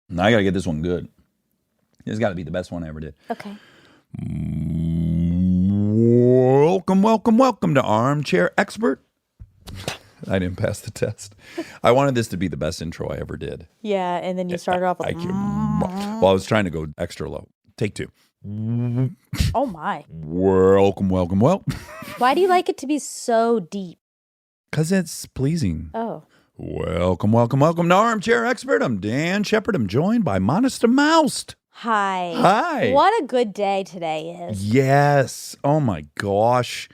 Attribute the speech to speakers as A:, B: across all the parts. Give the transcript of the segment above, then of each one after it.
A: I got to get this one good. This has got to be the best one I ever did.
B: Okay.
A: Welcome to Armchair Expert. I didn't pass the test. I wanted this to be the best intro I ever did.
B: Yeah, and then you started off with...
A: Well, I was trying to go extra low. Take two.
B: Oh, my.
A: Welcome.
B: Why do you like it to be so deep?
A: Because it's pleasing.
B: Oh.
A: Welcome to Armchair Expert. I'm Dan Shepard. I'm joined by Modesta Mouse.
B: Hi. What a good day today is.
A: Yes. Oh, my gosh.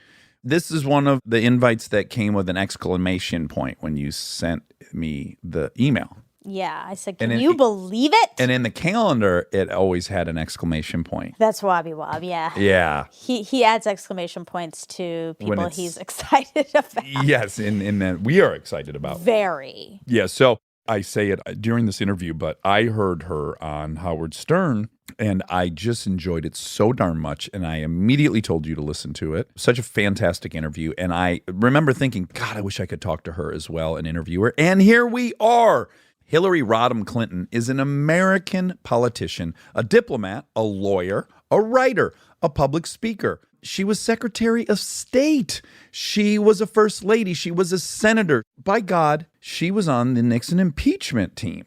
A: This is one of the invites that came with an exclamation point when you sent me the email.
B: Yeah, I said, can you believe it?
A: And in the calendar, it always had an exclamation point.
B: That's Wobby Wob, yeah.
A: Yeah.
B: He adds exclamation points to people he's excited about.
A: Yes, in that we are excited about.
B: Very.
A: Yeah, so I say it during this interview, but I heard her on Howard Stern, and I just enjoyed it so darn much, and I immediately told you to listen to it. Such a fantastic interview, and I remember thinking, God, I wish I could talk to her as well and interview her, and here we are. Hillary Rodham Clinton is an American politician, a diplomat, a lawyer, a writer, a public speaker. She was Secretary of State. She was a First Lady. She was a senator. By God, she was on the Nixon impeachment team.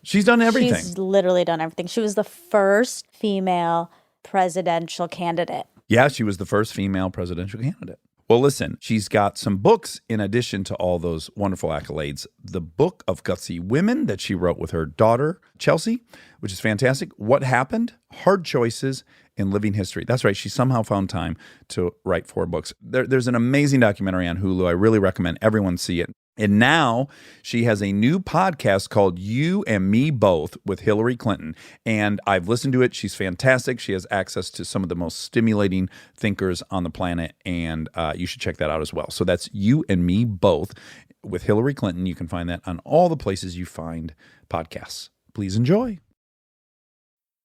A: She's done everything.
B: She's literally done everything. She was the first female presidential candidate.
A: Yeah, she was the first female presidential candidate. Well, listen, she's got some books in addition to all those wonderful accolades. The Book of Gutsy Women that she wrote with her daughter, Chelsea, which is fantastic. What Happened? Hard Choices in Living History. That's right. She somehow found time to write 4 books. There's an amazing documentary on Hulu. I really recommend everyone see it. And now she has a new podcast called You and Me Both with Hillary Clinton. And I've listened to it. She's fantastic. She has access to some of the most stimulating thinkers on the planet. And you should check that out as well. So that's You and Me Both with Hillary Clinton. You can find that on all the places you find podcasts. Please enjoy.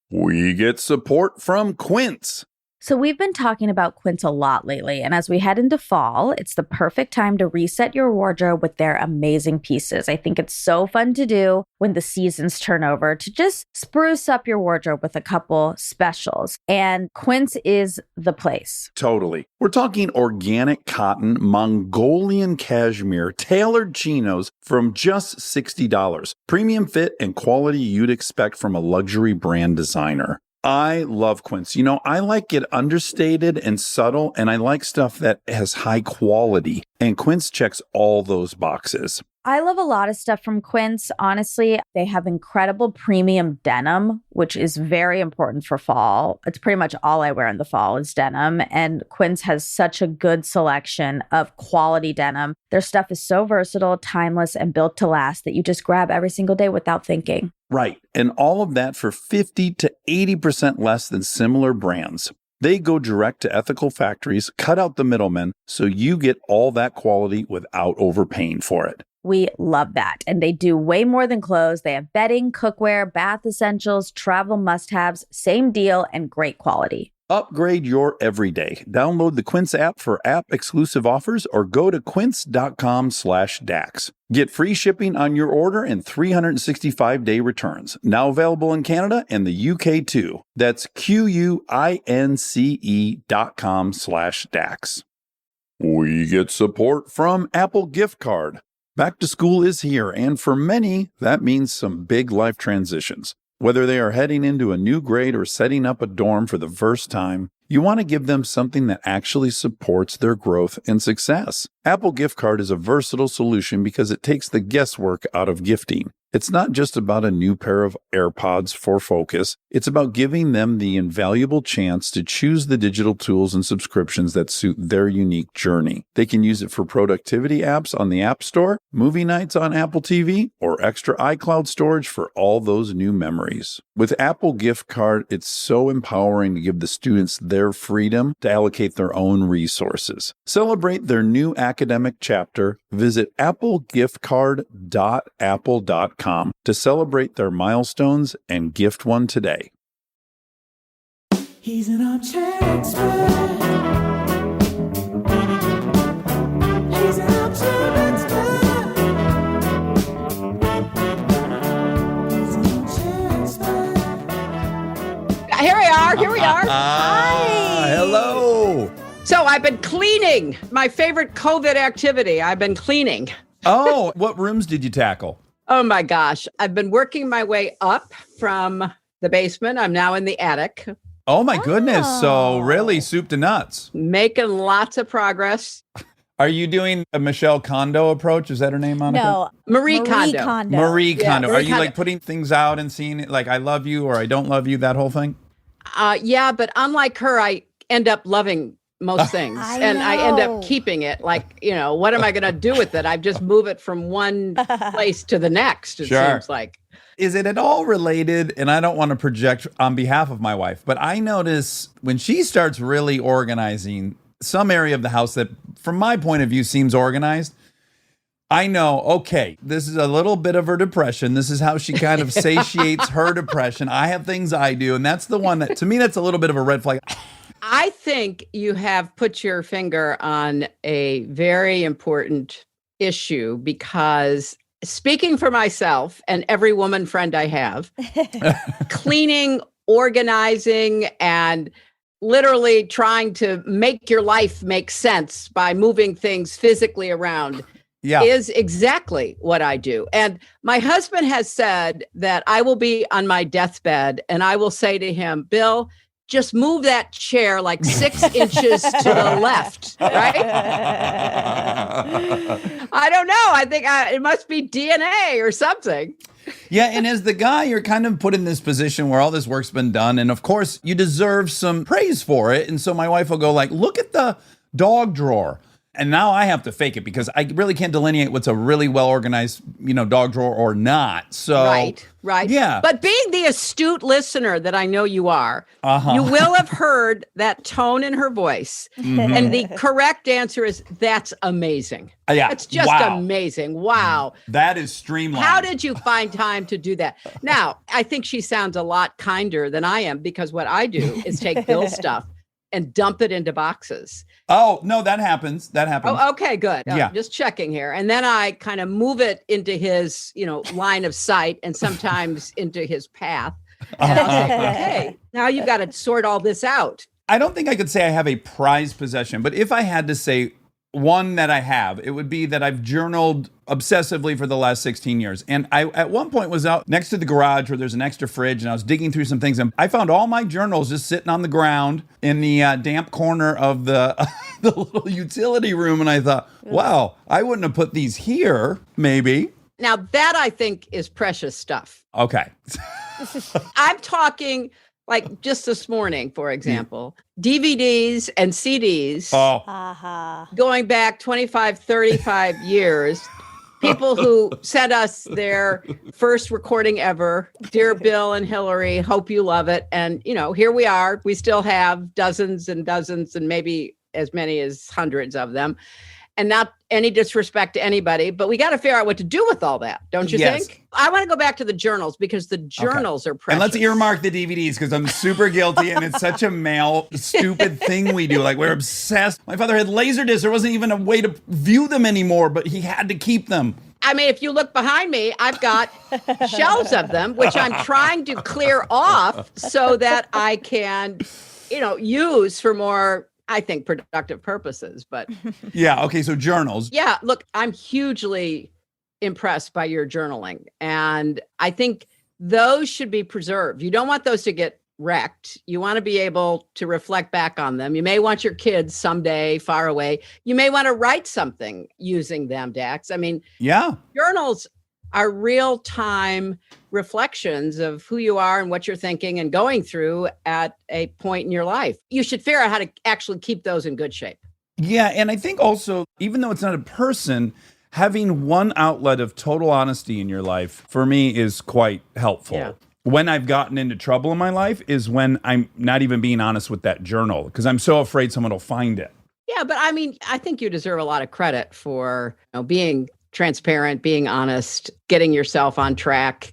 A: We get support from Quince.
B: So we've been talking about Quince a lot lately, and as we head into fall, it's the perfect time to reset your wardrobe with their amazing pieces. I think it's so fun to do when the seasons turn over to just spruce up your wardrobe with a couple specials, and Quince is the place.
A: Totally. We're talking organic cotton, Mongolian cashmere, tailored chinos from just $60. Premium fit and quality you'd expect from a luxury brand designer. I love Quince. You know, I like it understated and subtle, and I like stuff that has high quality. And Quince checks all those boxes.
B: I love a lot of stuff from Quince. Honestly, they have incredible premium denim, which is very important for fall. It's pretty much all I wear in the fall is denim. And Quince has such a good selection of quality denim. Their stuff is so versatile, timeless, and built to last that you just grab every single day without thinking.
A: Right. And all of that for 50 to 80% less than similar brands. They go direct to ethical factories, cut out the middlemen, so you get all that quality without overpaying for it.
B: We love that. And they do way more than clothes. They have bedding, cookware, bath essentials, travel must-haves, same deal, and great quality.
A: Upgrade your everyday. Download the Quince app for app-exclusive offers or go to quince.com/Dax. Get free shipping on your order and 365-day returns. Now available in Canada and the UK too. That's QUINCE.com/Dax. We get support from Apple Gift Card. Back to school is here, and for many, that means some big life transitions. Whether they are heading into a new grade or setting up a dorm for the first time, you want to give them something that actually supports their growth and success. Apple Gift Card is a versatile solution because it takes the guesswork out of gifting. It's not just about a new pair of AirPods for focus. It's about giving them the invaluable chance to choose the digital tools and subscriptions that suit their unique journey. They can use it for productivity apps on the App Store, movie nights on Apple TV, or extra iCloud storage for all those new memories. With Apple Gift Card, it's so empowering to give the students their freedom to allocate their own resources. Celebrate their new academic chapter. Visit applegiftcard.apple.com to celebrate their milestones and gift one today.
C: He's an armchair expert. He's an armchair expert. He's an armchair
D: here we are. Here we are.
A: Hello.
D: So I've been cleaning. My favorite COVID activity. I've been cleaning.
A: Oh, what rooms did you tackle?
D: Oh my gosh. I've been working my way up from the basement. I'm now in the attic,
A: Oh my goodness. So really soup to nuts.
D: making lots of progress.
A: Are you doing a Michelle Kondo approach? Is that her name, Monica?
B: No,
D: Marie Kondo.
A: Marie
D: Yeah,
A: Kondo.
D: Marie
A: Are you
D: Kondo.
A: like putting things out and seeing it like I love you or I don't love you, that whole thing?
D: Yeah, but unlike her, I end up loving most things.
B: I
D: and I end
B: know.
D: up keeping it. Like, what am I going to do with it? I just move it from one place to the next, it
A: Sure.
D: seems like.
A: Is it at all related? And I don't want to project on behalf of my wife, but I notice when she starts really organizing some area of the house that, from my point of view, seems organized, I know, okay, this is a little bit of her depression. This is how she kind of satiates her depression. I have things I do. And that's the one that, to me, that's a little bit of a red flag.
D: I think you have put your finger on a very important issue because speaking for myself and every woman friend I have, cleaning, organizing, and literally trying to make your life make sense by moving things physically around
A: Yeah.
D: is exactly what I do. And my husband has said that I will be on my deathbed and I will say to him, Bill, just move that chair like 6 inches to the left, right? I don't know. I think it must be DNA or something.
A: Yeah, and as the guy, you're kind of put in this position where all this work's been done, and of course, you deserve some praise for it. And so my wife will go like, "Look at the dog drawer," and now I have to fake it because I really can't delineate what's a really well organized, dog drawer or not. So
D: Right.
A: Yeah.
D: But being the astute listener that I know you are, you will have heard that tone in her voice. And the correct answer is, that's amazing.
A: Yeah.
D: It's just
A: Wow.
D: amazing. Wow.
A: That is streamlined.
D: How did you find time to do that? Now, I think she sounds a lot kinder than I am because what I do is take Bill's stuff and dump it into boxes.
A: Oh, no, that happens. That happens.
D: Oh, okay, good.
A: Yeah.
D: Just checking here. And then I kind of move it into his, line of sight and sometimes into his path. And I'll say, okay, now you've got to sort all this out.
A: I don't think I could say I have a prized possession, but if I had to say one that I have, it would be that I've journaled obsessively for the last 16 years. And I, at one point, was out next to the garage where there's an extra fridge, and I was digging through some things, and I found all my journals just sitting on the ground in the damp corner of the the little utility room. And I thought, wow, I wouldn't have put these here, maybe.
D: Now, that I think is precious stuff.
A: Okay.
D: I'm talking like just this morning, for example, DVDs and CDs
A: Oh,
D: going back 25, 35 years. People who sent us their first recording ever, Dear Bill and Hillary, hope you love it. And, here we are. We still have dozens and dozens and maybe as many as hundreds of them. And not any disrespect to anybody, but we got to figure out what to do with all that, don't you
A: Yes.
D: think? I want to go back to the journals because the journals are precious.
A: and let's earmark the DVDs because I'm super guilty and it's such a male stupid thing we do. Like, we're obsessed. My father had Laserdiscs. There wasn't even a way to view them anymore, but he had to keep them.
D: I mean, if you look behind me, I've got shelves of them, which I'm trying to clear off so that I can, use for more, I think, productive purposes. But
A: Yeah. Okay. So journals.
D: yeah, look, I'm hugely impressed by your journaling. And I think those should be preserved. You don't want those to get wrecked. You want to be able to reflect back on them. You may want your kids someday far away. You may want to write something using them, Dax. I mean,
A: Yeah.
D: journals are real-time reflections of who you are and what you're thinking and going through at a point in your life. You should figure out how to actually keep those in good shape.
A: Yeah. And I think also, even though it's not a person, having one outlet of total honesty in your life for me is quite helpful.
D: Yeah.
A: When I've gotten into trouble in my life is when I'm not even being honest with that journal because I'm so afraid someone will find it.
D: Yeah, but I mean, I think you deserve a lot of credit for being transparent, being honest, getting yourself on track,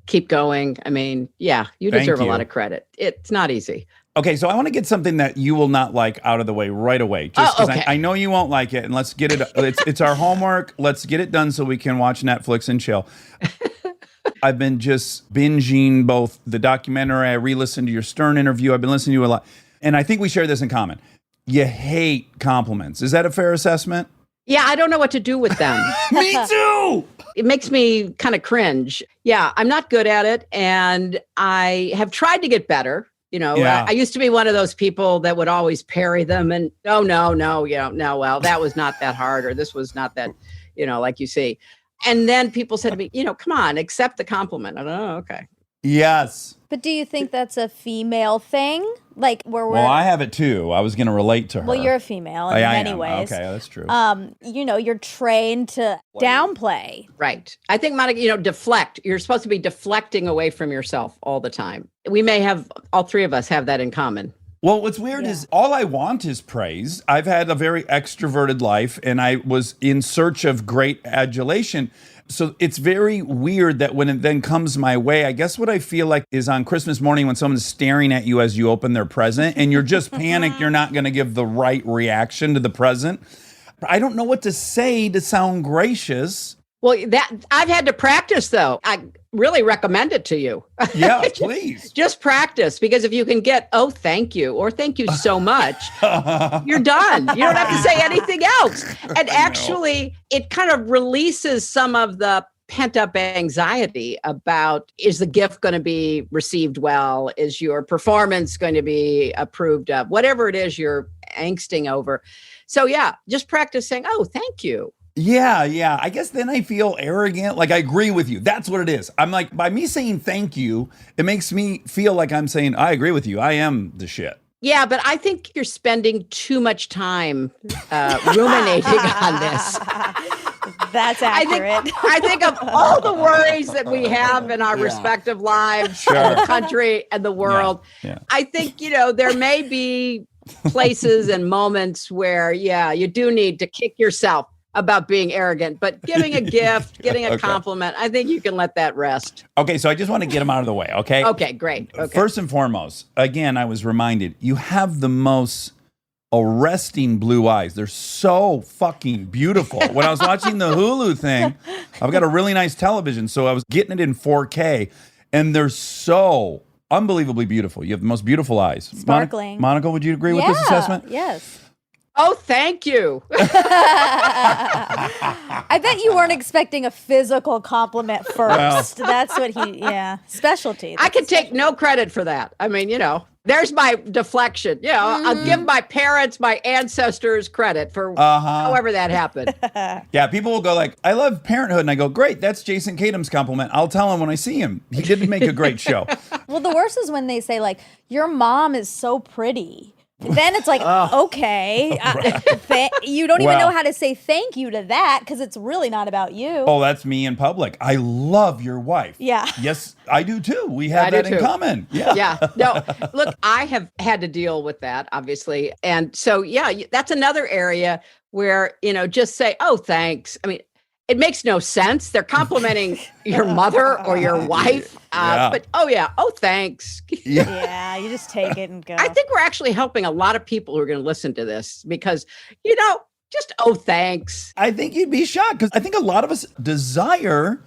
D: keep going. I mean, yeah, you
A: Thank
D: deserve a
A: you.
D: lot of credit. It's not easy.
A: Okay, so I want to get something that you will not like out of the way right away. Just
D: Oh,
A: because
D: okay.
A: I know you won't like it, and let's get it. It's our homework. Let's get it done so we can watch Netflix and chill. I've been just binging both the documentary. I re-listened to your Stern interview. I've been listening to you a lot. And I think we share this in common. You hate compliments. Is that a fair assessment?
D: Yeah, I don't know what to do with them.
A: Me too.
D: It makes me kind of cringe. Yeah, I'm not good at it. And I have tried to get better.
A: Yeah.
D: I used to be one of those people that would always parry them and, no, well, that was not that hard, or this was not that, like you see. And then people said to me, come on, accept the compliment. I don't know. Okay.
A: Yes.
B: But do you think that's a female thing? Like where we're
A: Well, I have it too. I was going to relate to her.
B: well, you're a female in
A: I
B: many
A: am.
B: ways.
A: Okay, that's true.
B: You're trained to downplay.
D: Right. I think, Monica, deflect. You're supposed to be deflecting away from yourself all the time. We may have, all three of us have that in common.
A: Well, what's weird is all I want is praise. I've had a very extroverted life, and I was in search of great adulation. So it's very weird that when it then comes my way, I guess what I feel like is on Christmas morning when someone's staring at you as you open their present and you're just panicked you're not going to give the right reaction to the present. I don't know what to say to sound gracious.
D: Well, that I've had to practice, though. I really recommend it to you.
A: Yeah, please.
D: Just practice, because if you can get, oh, thank you, or thank you so much, you're done. You don't have to say anything else. And actually, it kind of releases some of the pent up anxiety about, is the gift going to be received well? Is your performance going to be approved of? Whatever it is you're angsting over. So yeah, just practice saying, oh, thank you.
A: Yeah. I guess then I feel arrogant. Like I agree with you. That's what it is. I'm like, by me saying thank you, it makes me feel like I'm saying, I agree with you. I am the shit.
D: Yeah, but I think you're spending too much time ruminating on this.
B: That's accurate.
D: I think of all the worries that we have in our respective lives, and the country and the world.
A: Yeah.
D: I think, there may be places and moments where, you do need to kick yourself about being arrogant, but giving a gift, getting a compliment, I think you can let that rest.
A: Okay, so I just want to get them out of the way, okay?
D: Okay, great. Okay.
A: First and foremost, again, I was reminded, you have the most arresting blue eyes. They're so fucking beautiful. When I was watching the Hulu thing, I've got a really nice television, so I was getting it in 4K, and they're so unbelievably beautiful. You have the most beautiful eyes.
B: Sparkling.
A: Monica, would you agree with this assessment?
B: Yes.
D: Oh, thank you.
B: I bet you weren't expecting a physical compliment first. That's what specialty.
D: I can take no credit for that. I mean, there's my deflection. I'll give my parents, my ancestors credit for however that happened.
A: Yeah, people will go like, I love Parenthood. And I go, great, that's Jason Kadam's compliment. I'll tell him when I see him. He did make a great show.
B: Well, the worst is when they say like, your mom is so pretty. Then it's like, okay, you don't even know how to say thank you to that because it's really not about you.
A: Oh, that's me in public. I love your wife.
B: Yeah.
A: Yes, I do too. We have that in common. Yeah.
D: Yeah. No, look, I have had to deal with that, obviously. And so, that's another area where, just say, oh, thanks. I mean, it makes no sense. They're complimenting your mother or your wife. But, oh, thanks.
B: Yeah, you just take it and go.
D: I think we're actually helping a lot of people who are going to listen to this because, just, thanks.
A: I think you'd be shocked because I think a lot of us desire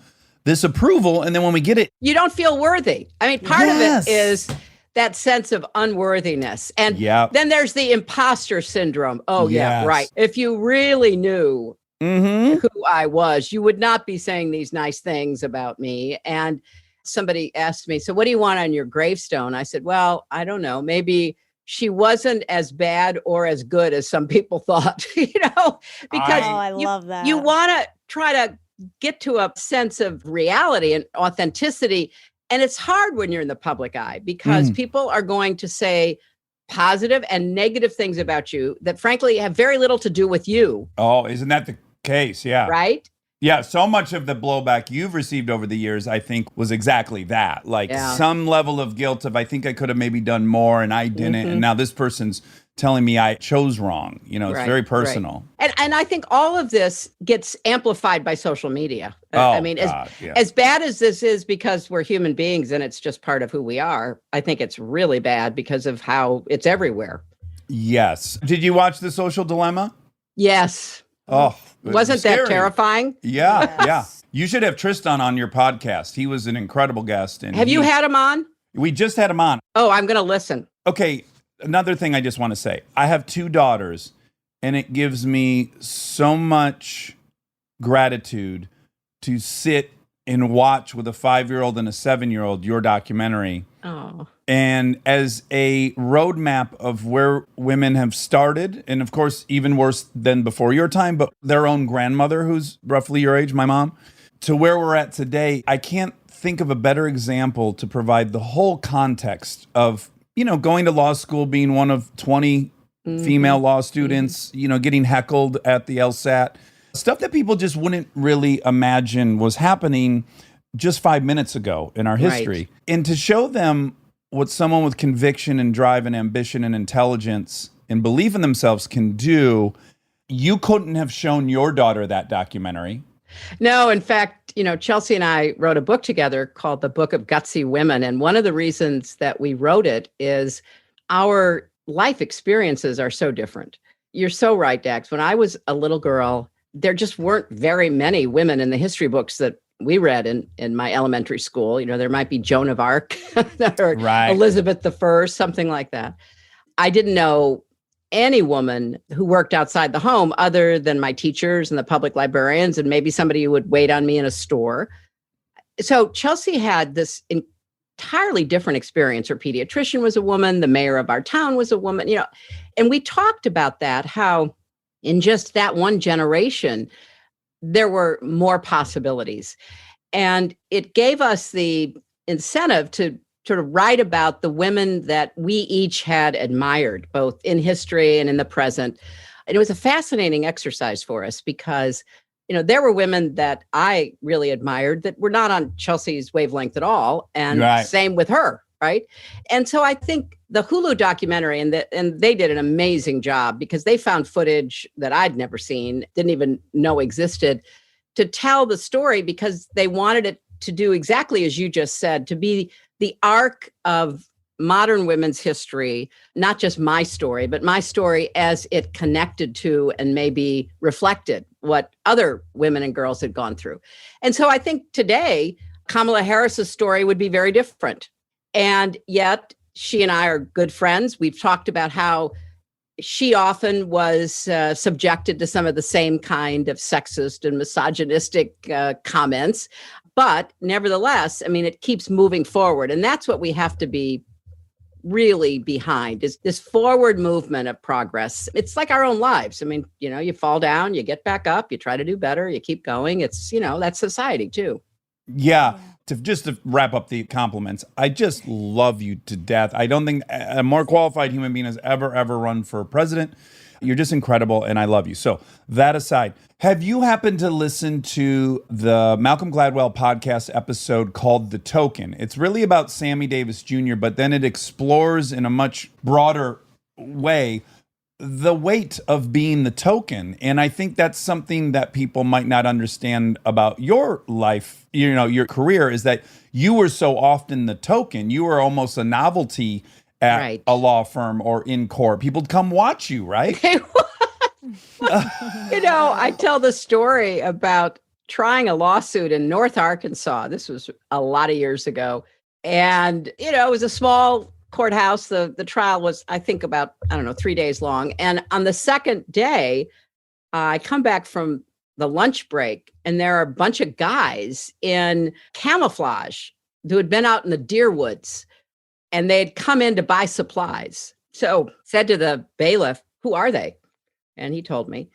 A: this approval. And then when we get it,
D: you don't feel worthy. I mean, part of it is that sense of unworthiness. And then there's the imposter syndrome. Oh, yeah, right. If you really knew who I was, you would not be saying these nice things about me. And somebody asked me, so what do you want on your gravestone? I said, well, I don't know. Maybe she wasn't as bad or as good as some people thought, because
B: I love that.
D: You want to try to get to a sense of reality and authenticity. And it's hard when you're in the public eye because people are going to say positive and negative things about you that frankly have very little to do with you.
A: Oh, isn't that the case? Yeah.
D: Right?
A: Yeah. So much of the blowback you've received over the years, I think, was exactly that. Like some level of guilt of, I think I could have maybe done more and I didn't. And now this person's telling me I chose wrong. It's very personal.
D: Right. And I think all of this gets amplified by social media. I mean, as bad as this is because we're human beings and it's just part of who we are, I think it's really bad because of how it's everywhere.
A: Yes. Did you watch The Social Dilemma?
D: Yes.
A: Oh,
D: wasn't
A: scary.
D: that terrifying?
A: Yeah. You should have Tristan on your podcast. He was an incredible guest. And
D: Have you had him on?
A: We just had him on.
D: Oh, I'm going to listen.
A: Okay, another thing I just want to say. I have 2 daughters, and it gives me so much gratitude to sit and watch with a 5-year-old and a 7-year-old your documentary.
D: Oh.
A: And as a roadmap of where women have started, and of course, even worse than before your time, but their own grandmother, who's roughly your age, my mom, to where we're at today, I can't think of a better example to provide the whole context of, going to law school, being one of 20 female law students, getting heckled at the LSAT, stuff that people just wouldn't really imagine was happening just 5 minutes ago in our history.
D: Right.
A: And to show them what someone with conviction and drive and ambition and intelligence and belief in themselves can do, you couldn't have shown your daughter that documentary.
D: No, in fact, Chelsea and I wrote a book together called The Book of Gutsy Women. And one of the reasons that we wrote it is our life experiences are so different. You're so right, Dax. When I was a little girl, there just weren't very many women in the history books that we read in my elementary school. There might be Joan of Arc or
A: Right.
D: Elizabeth I, something like that. I didn't know any woman who worked outside the home other than my teachers and the public librarians and maybe somebody who would wait on me in a store. So Chelsea had this entirely different experience. Her pediatrician was a woman. The mayor of our town was a woman, and we talked about that, how in just that one generation, there were more possibilities. And it gave us the incentive to sort of write about the women that we each had admired, both in history and in the present. And it was a fascinating exercise for us because, there were women that I really admired that were not on Chelsea's wavelength at all. And
A: Right.
D: Same with her, right? And so I think the Hulu documentary, and they did an amazing job because they found footage that I'd never seen, didn't even know existed, to tell the story because they wanted it to do exactly as you just said, to be the arc of modern women's history, not just my story, but my story as it connected to and maybe reflected what other women and girls had gone through. And so I think today, Kamala Harris's story would be very different. And yet she and I are good friends. We've talked about how she often was subjected to some of the same kind of sexist and misogynistic comments. But nevertheless, it keeps moving forward. And that's what we have to be really behind, is this forward movement of progress. It's like our own lives. You fall down, you get back up, you try to do better, you keep going. It's, that's society too.
A: Yeah. To wrap up the compliments, I just love you to death. I don't think a more qualified human being has ever run for president. You're just incredible, and I love you. So that aside, have you happened to listen to the Malcolm Gladwell podcast episode called The Token? It's really about Sammy Davis Jr., but then it explores in a much broader way the weight of being the token. And I think that's something that people might not understand about your life, your career, is that you were so often the token. You were almost a novelty at
D: Right.
A: a law firm or in court. People would come watch you, right?
D: I tell the story about trying a lawsuit in North Arkansas. This was a lot of years ago. And, it was a small courthouse. The trial was, I think, about, 3 days long. And on the second day, I come back from the lunch break and there are a bunch of guys in camouflage who had been out in the deer woods and they'd come in to buy supplies. So said to the bailiff, "Who are they?" And he told me.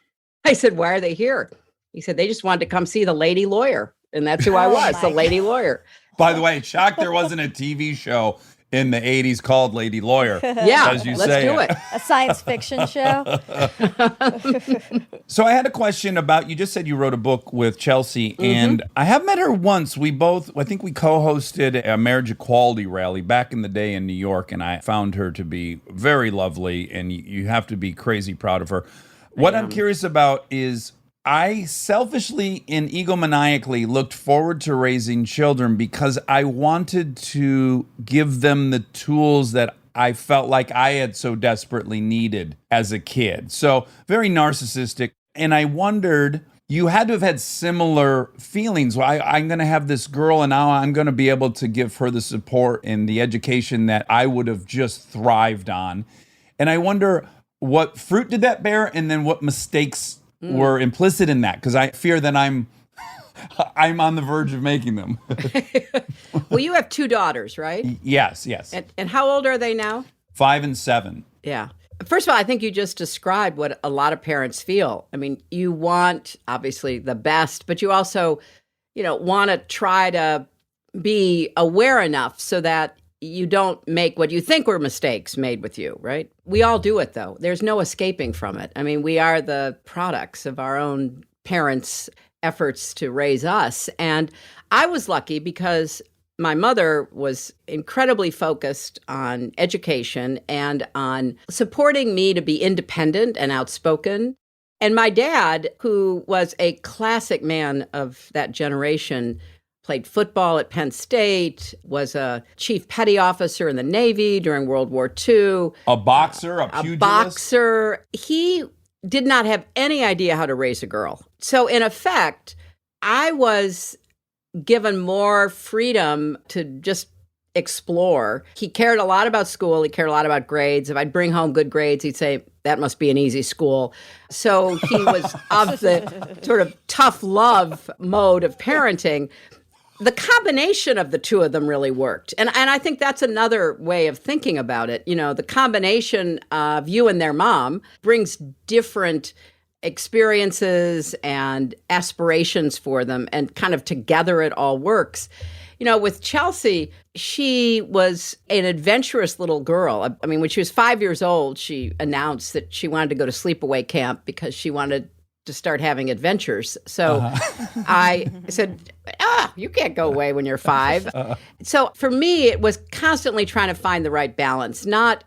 D: I said, "Why are they here?" He said, "They just wanted to come see the lady lawyer." And that's who I was, the lady lawyer.
A: By the way, shocked there wasn't a TV show in the 80s called Lady Lawyer.
D: Yeah,
A: as you
D: let's
A: say
D: do it.
E: A science fiction show.
A: So I had a question about, you just said you wrote a book with Chelsea, and I have met her once. I think we co-hosted a marriage equality rally back in the day in New York, and I found her to be very lovely, and you have to be crazy proud of her. What I'm curious about is, I selfishly and egomaniacally looked forward to raising children because I wanted to give them the tools that I felt like I had so desperately needed as a kid. So very narcissistic. And I wondered, you had to have had similar feelings. Well, I'm going to have this girl, and now I'm going to be able to give her the support and the education that I would have just thrived on. And I wonder what fruit did that bear, and then what mistakes were implicit in that? Because I fear that I'm on the verge of making them.
D: Well, you have two daughters, right?
A: Yes.
D: And how old are they now?
A: 5 and 7.
D: Yeah. First of all, I think you just described what a lot of parents feel. I mean, you want, obviously, the best, but you also, want to try to be aware enough so that you don't make what you think were mistakes made with you, right? We all do it, though. There's no escaping from it. I mean, we are the products of our own parents' efforts to raise us. And I was lucky because my mother was incredibly focused on education and on supporting me to be independent and outspoken. And my dad, who was a classic man of that generation, played football at Penn State, was a chief petty officer in the Navy during World War II.
A: A boxer, a pugilist?
D: A boxer. He did not have any idea how to raise a girl. So in effect, I was given more freedom to just explore. He cared a lot about school. He cared a lot about grades. If I'd bring home good grades, he'd say, that must be an easy school. So he was of the sort of tough love mode of parenting. The combination of the two of them really worked. And I think that's another way of thinking about it. The combination of you and their mom brings different experiences and aspirations for them, and kind of together it all works. With Chelsea, she was an adventurous little girl. I mean, when she was 5 years old, she announced that she wanted to go to sleepaway camp because she wanted to start having adventures. So I said, you can't go away when you're 5. So for me, it was constantly trying to find the right balance, not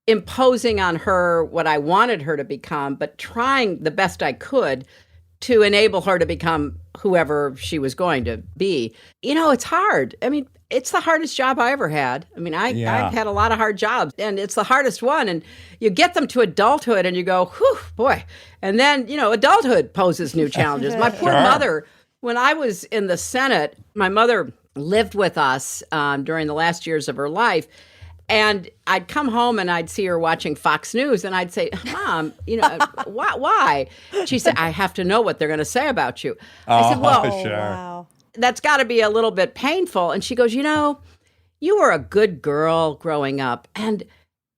D: imposing on her what I wanted her to become, but trying the best I could to enable her to become whoever she was going to be. It's hard. I mean, it's the hardest job I ever had. I mean, I've had a lot of hard jobs, and it's the hardest one. And you get them to adulthood and you go, whew, boy. And then, adulthood poses new challenges. My poor mother, when I was in the Senate, my mother lived with us during the last years of her life. And I'd come home and I'd see her watching Fox News, and I'd say, Mom, why? She said, I have to know what they're going to say about you. I said, well,
A: sure.
E: Wow.
D: That's got to be a little bit painful. And she goes, you were a good girl growing up, and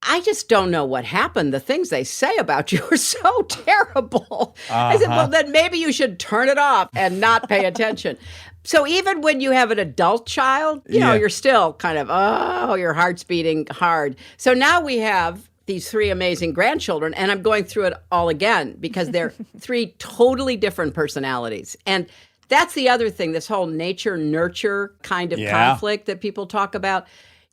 D: I just don't know what happened. The things they say about you are so terrible. I said, well, then maybe you should turn it off and not pay attention. So even when you have an adult child, you're still kind of, your heart's beating hard. So now we have these 3 amazing grandchildren, and I'm going through it all again because they're 3 totally different personalities. And that's the other thing, this whole nature-nurture kind of conflict that people talk about.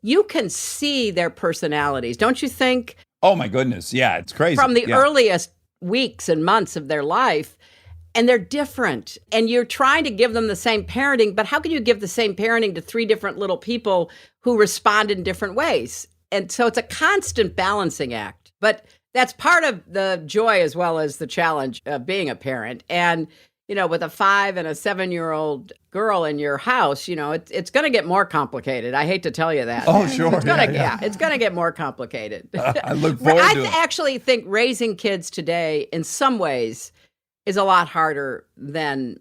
D: You can see their personalities, don't you think?
A: Oh, my goodness. Yeah, it's crazy.
D: From the earliest weeks and months of their life. And they're different. And you're trying to give them the same parenting, but how can you give the same parenting to 3 different little people who respond in different ways? And so it's a constant balancing act. But that's part of the joy as well as the challenge of being a parent. And, with a 5 and a 7-year-old girl in your house, it's going to get more complicated. I hate to tell you that.
A: Oh, sure.
D: It's going to get more complicated.
A: I look forward to it.
D: I actually think raising kids today, in some ways, is a lot harder than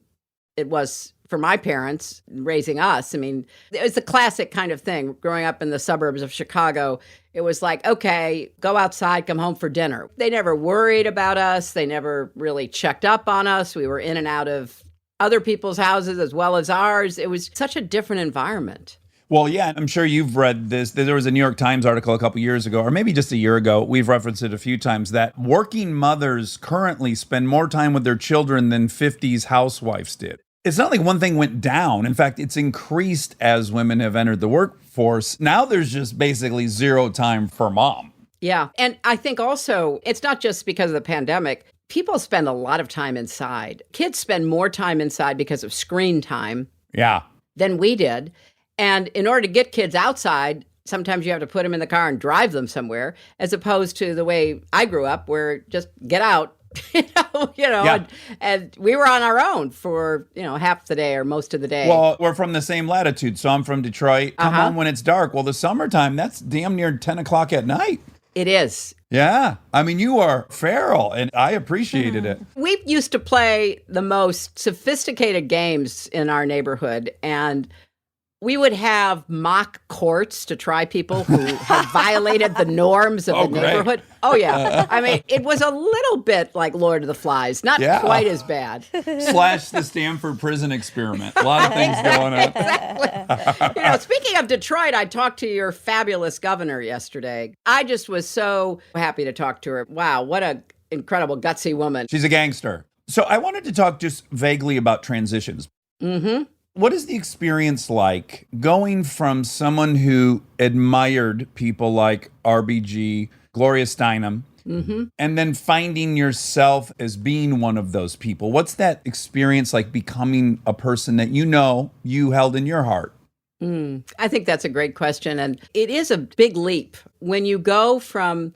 D: it was for my parents raising us. I mean, it's a classic kind of thing. Growing up in the suburbs of Chicago, it was like, okay, go outside, come home for dinner. They never worried about us. They never really checked up on us. We were in and out of other people's houses as well as ours. It was such a different environment.
A: Well, yeah, I'm sure you've read this. There was a New York Times article a couple years ago, or maybe just a year ago. We've referenced it a few times, that working mothers currently spend more time with their children than 50s housewives did. It's not like one thing went down. In fact, it's increased as women have entered the workforce. Now there's just basically 0 time for mom.
D: Yeah. And I think also it's not just because of the pandemic. People spend a lot of time inside. Kids spend more time inside because of screen time than we did. And in order to get kids outside, sometimes you have to put them in the car and drive them somewhere, as opposed to the way I grew up, where just get out,
A: Yeah.
D: and we were on our own for, half the day or most of the day.
A: Well, we're from the same latitude, so I'm from Detroit. Come
D: Uh-huh.
A: on when it's dark. Well, the summertime, that's damn near 10 o'clock at night.
D: It is.
A: Yeah. I mean, you are feral, and I appreciated it.
D: We used to play the most sophisticated games in our neighborhood, and we would have mock courts to try people who had violated the norms of
A: Oh,
D: the
A: great.
D: neighborhood. Oh, yeah. I mean, it was a little bit like Lord of the Flies, not
A: Yeah.
D: quite as bad.
A: / the Stanford prison experiment. A lot of things going on.
D: Exactly. Speaking of Detroit, I talked to your fabulous governor yesterday. I just was so happy to talk to her. Wow, what an incredible, gutsy woman.
A: She's a gangster. So I wanted to talk just vaguely about transitions.
D: Mm-hmm.
A: What is the experience like going from someone who admired people like RBG, Gloria Steinem, and then finding yourself as being one of those people? What's that experience like becoming a person that you held in your heart?
D: I think that's a great question. And it is a big leap when you go from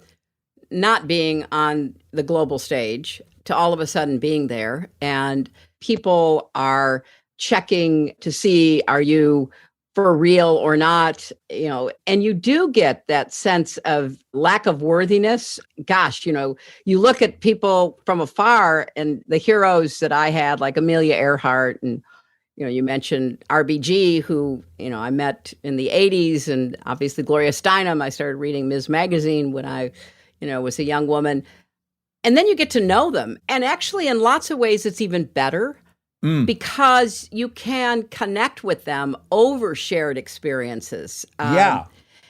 D: not being on the global stage to all of a sudden being there. And people are checking to see, are you for real or not? And you do get that sense of lack of worthiness. Gosh, you look at people from afar and the heroes that I had, like Amelia Earhart, and you mentioned RBG, who, I met in the 80s, and obviously Gloria Steinem. I started reading Ms. Magazine when I, was a young woman. And then you get to know them. And actually, in lots of ways, it's even better because you can connect with them over shared experiences.
A: Yeah.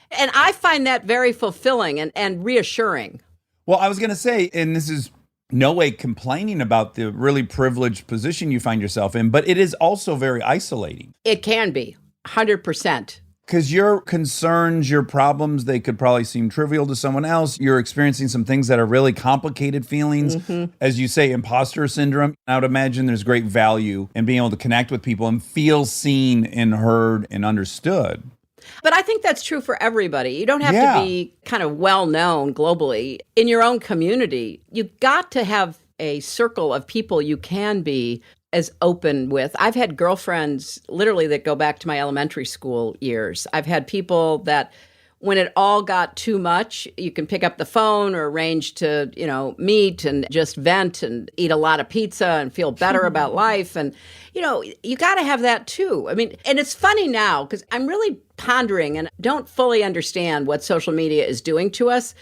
D: And I find that very fulfilling and reassuring.
A: Well, I was going to say, and this is no way complaining about the really privileged position you find yourself in, but it is also very isolating.
D: It can be 100%.
A: Because your concerns, your problems, they could probably seem trivial to someone else. You're experiencing some things that are really complicated feelings. As you say, imposter syndrome. I would imagine there's great value in being able to connect with people and feel seen and heard and understood.
D: But I think that's true for everybody. You don't have to be kind of well-known globally. In your own community, you've got to have a circle of people you can be as open with. I've had girlfriends literally that go back to my elementary school years. I've had people that when it all got too much, you can pick up the phone or arrange to, meet and just vent and eat a lot of pizza and feel better about life. And, you got to have that too. I mean, and it's funny now because I'm really pondering and don't fully understand what social media is doing to us.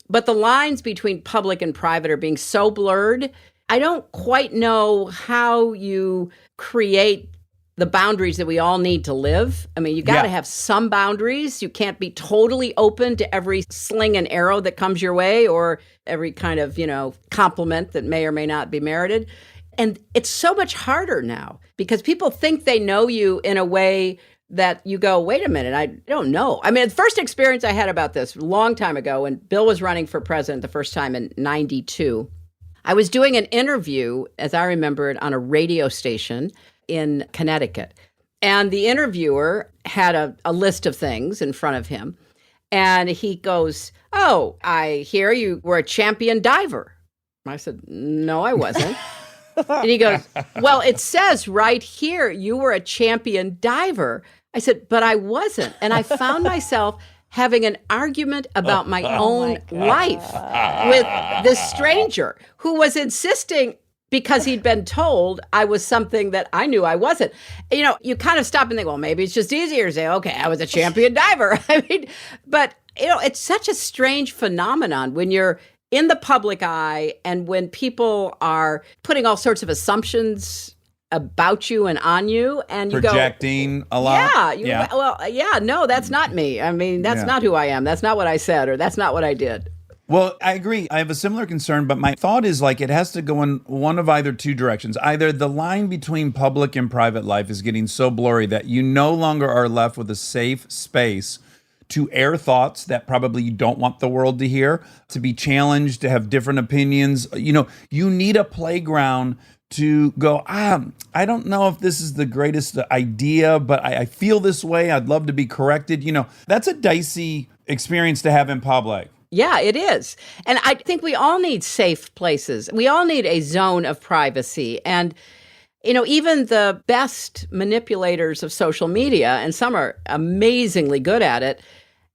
D: But the lines between public and private are being so blurred. I don't quite know how you create the boundaries that we all need to live. I mean, you got to have some boundaries. You can't be totally open to every sling and arrow that comes your way or every kind of, compliment that may or may not be merited. And it's so much harder now because people think they know you in a way that you go, wait a minute, I don't know. I mean, the first experience I had about this a long time ago when Bill was running for president the first time in 92, I was doing an interview, as I remember it, on a radio station in Connecticut. And the interviewer had a list of things in front of him. And he goes, "Oh, I hear you were a champion diver." I said, "No, I wasn't." And he goes, "Well, it says right here you were a champion diver." I said, "But I wasn't." And I found myself having an argument about my own life with this stranger who was insisting because he'd been told I was something that I knew I wasn't. You kind of stop and think, well, maybe it's just easier to say, okay, I was a champion diver. I mean, but it's such a strange phenomenon when you're in the public eye and when people are putting all sorts of assumptions about you and on you, and you
A: projecting a lot.
D: No, that's not me. I mean, that's not who I am. That's not what I said, or that's not what I did.
A: Well, I agree. I have a similar concern, but my thought is like it has to go in one of either two directions. Either the line between public and private life is getting so blurry that you no longer are left with a safe space to air thoughts that probably you don't want the world to hear, to be challenged, to have different opinions. You need a playground to go, I don't know if this is the greatest idea, but I feel this way. I'd love to be corrected. That's a dicey experience to have in public.
D: Yeah, it is. And I think we all need safe places. We all need a zone of privacy. And, even the best manipulators of social media, and some are amazingly good at it,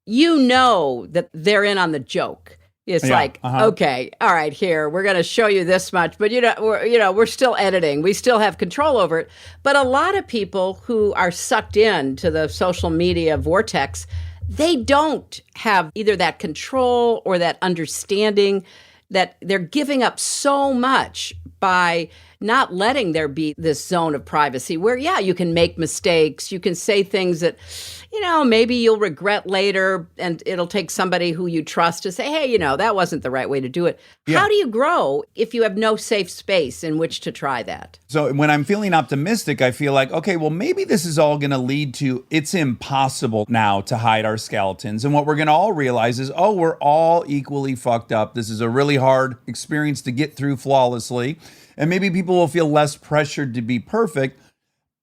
D: that they're in on the joke. It's okay, all right, here, we're going to show you this much, but we're still editing. We still have control over it. But a lot of people who are sucked into the social media vortex, they don't have either that control or that understanding, that they're giving up so much by not letting there be this zone of privacy where, you can make mistakes. You can say things that, maybe you'll regret later, and it'll take somebody who you trust to say, hey, that wasn't the right way to do it. Yeah. How do you grow if you have no safe space in which to try that?
A: So when I'm feeling optimistic, I feel like, okay, well, maybe this is all going to lead to it's impossible now to hide our skeletons. And what we're going to all realize is, we're all equally fucked up. This is a really hard experience to get through flawlessly. And maybe people will feel less pressured to be perfect.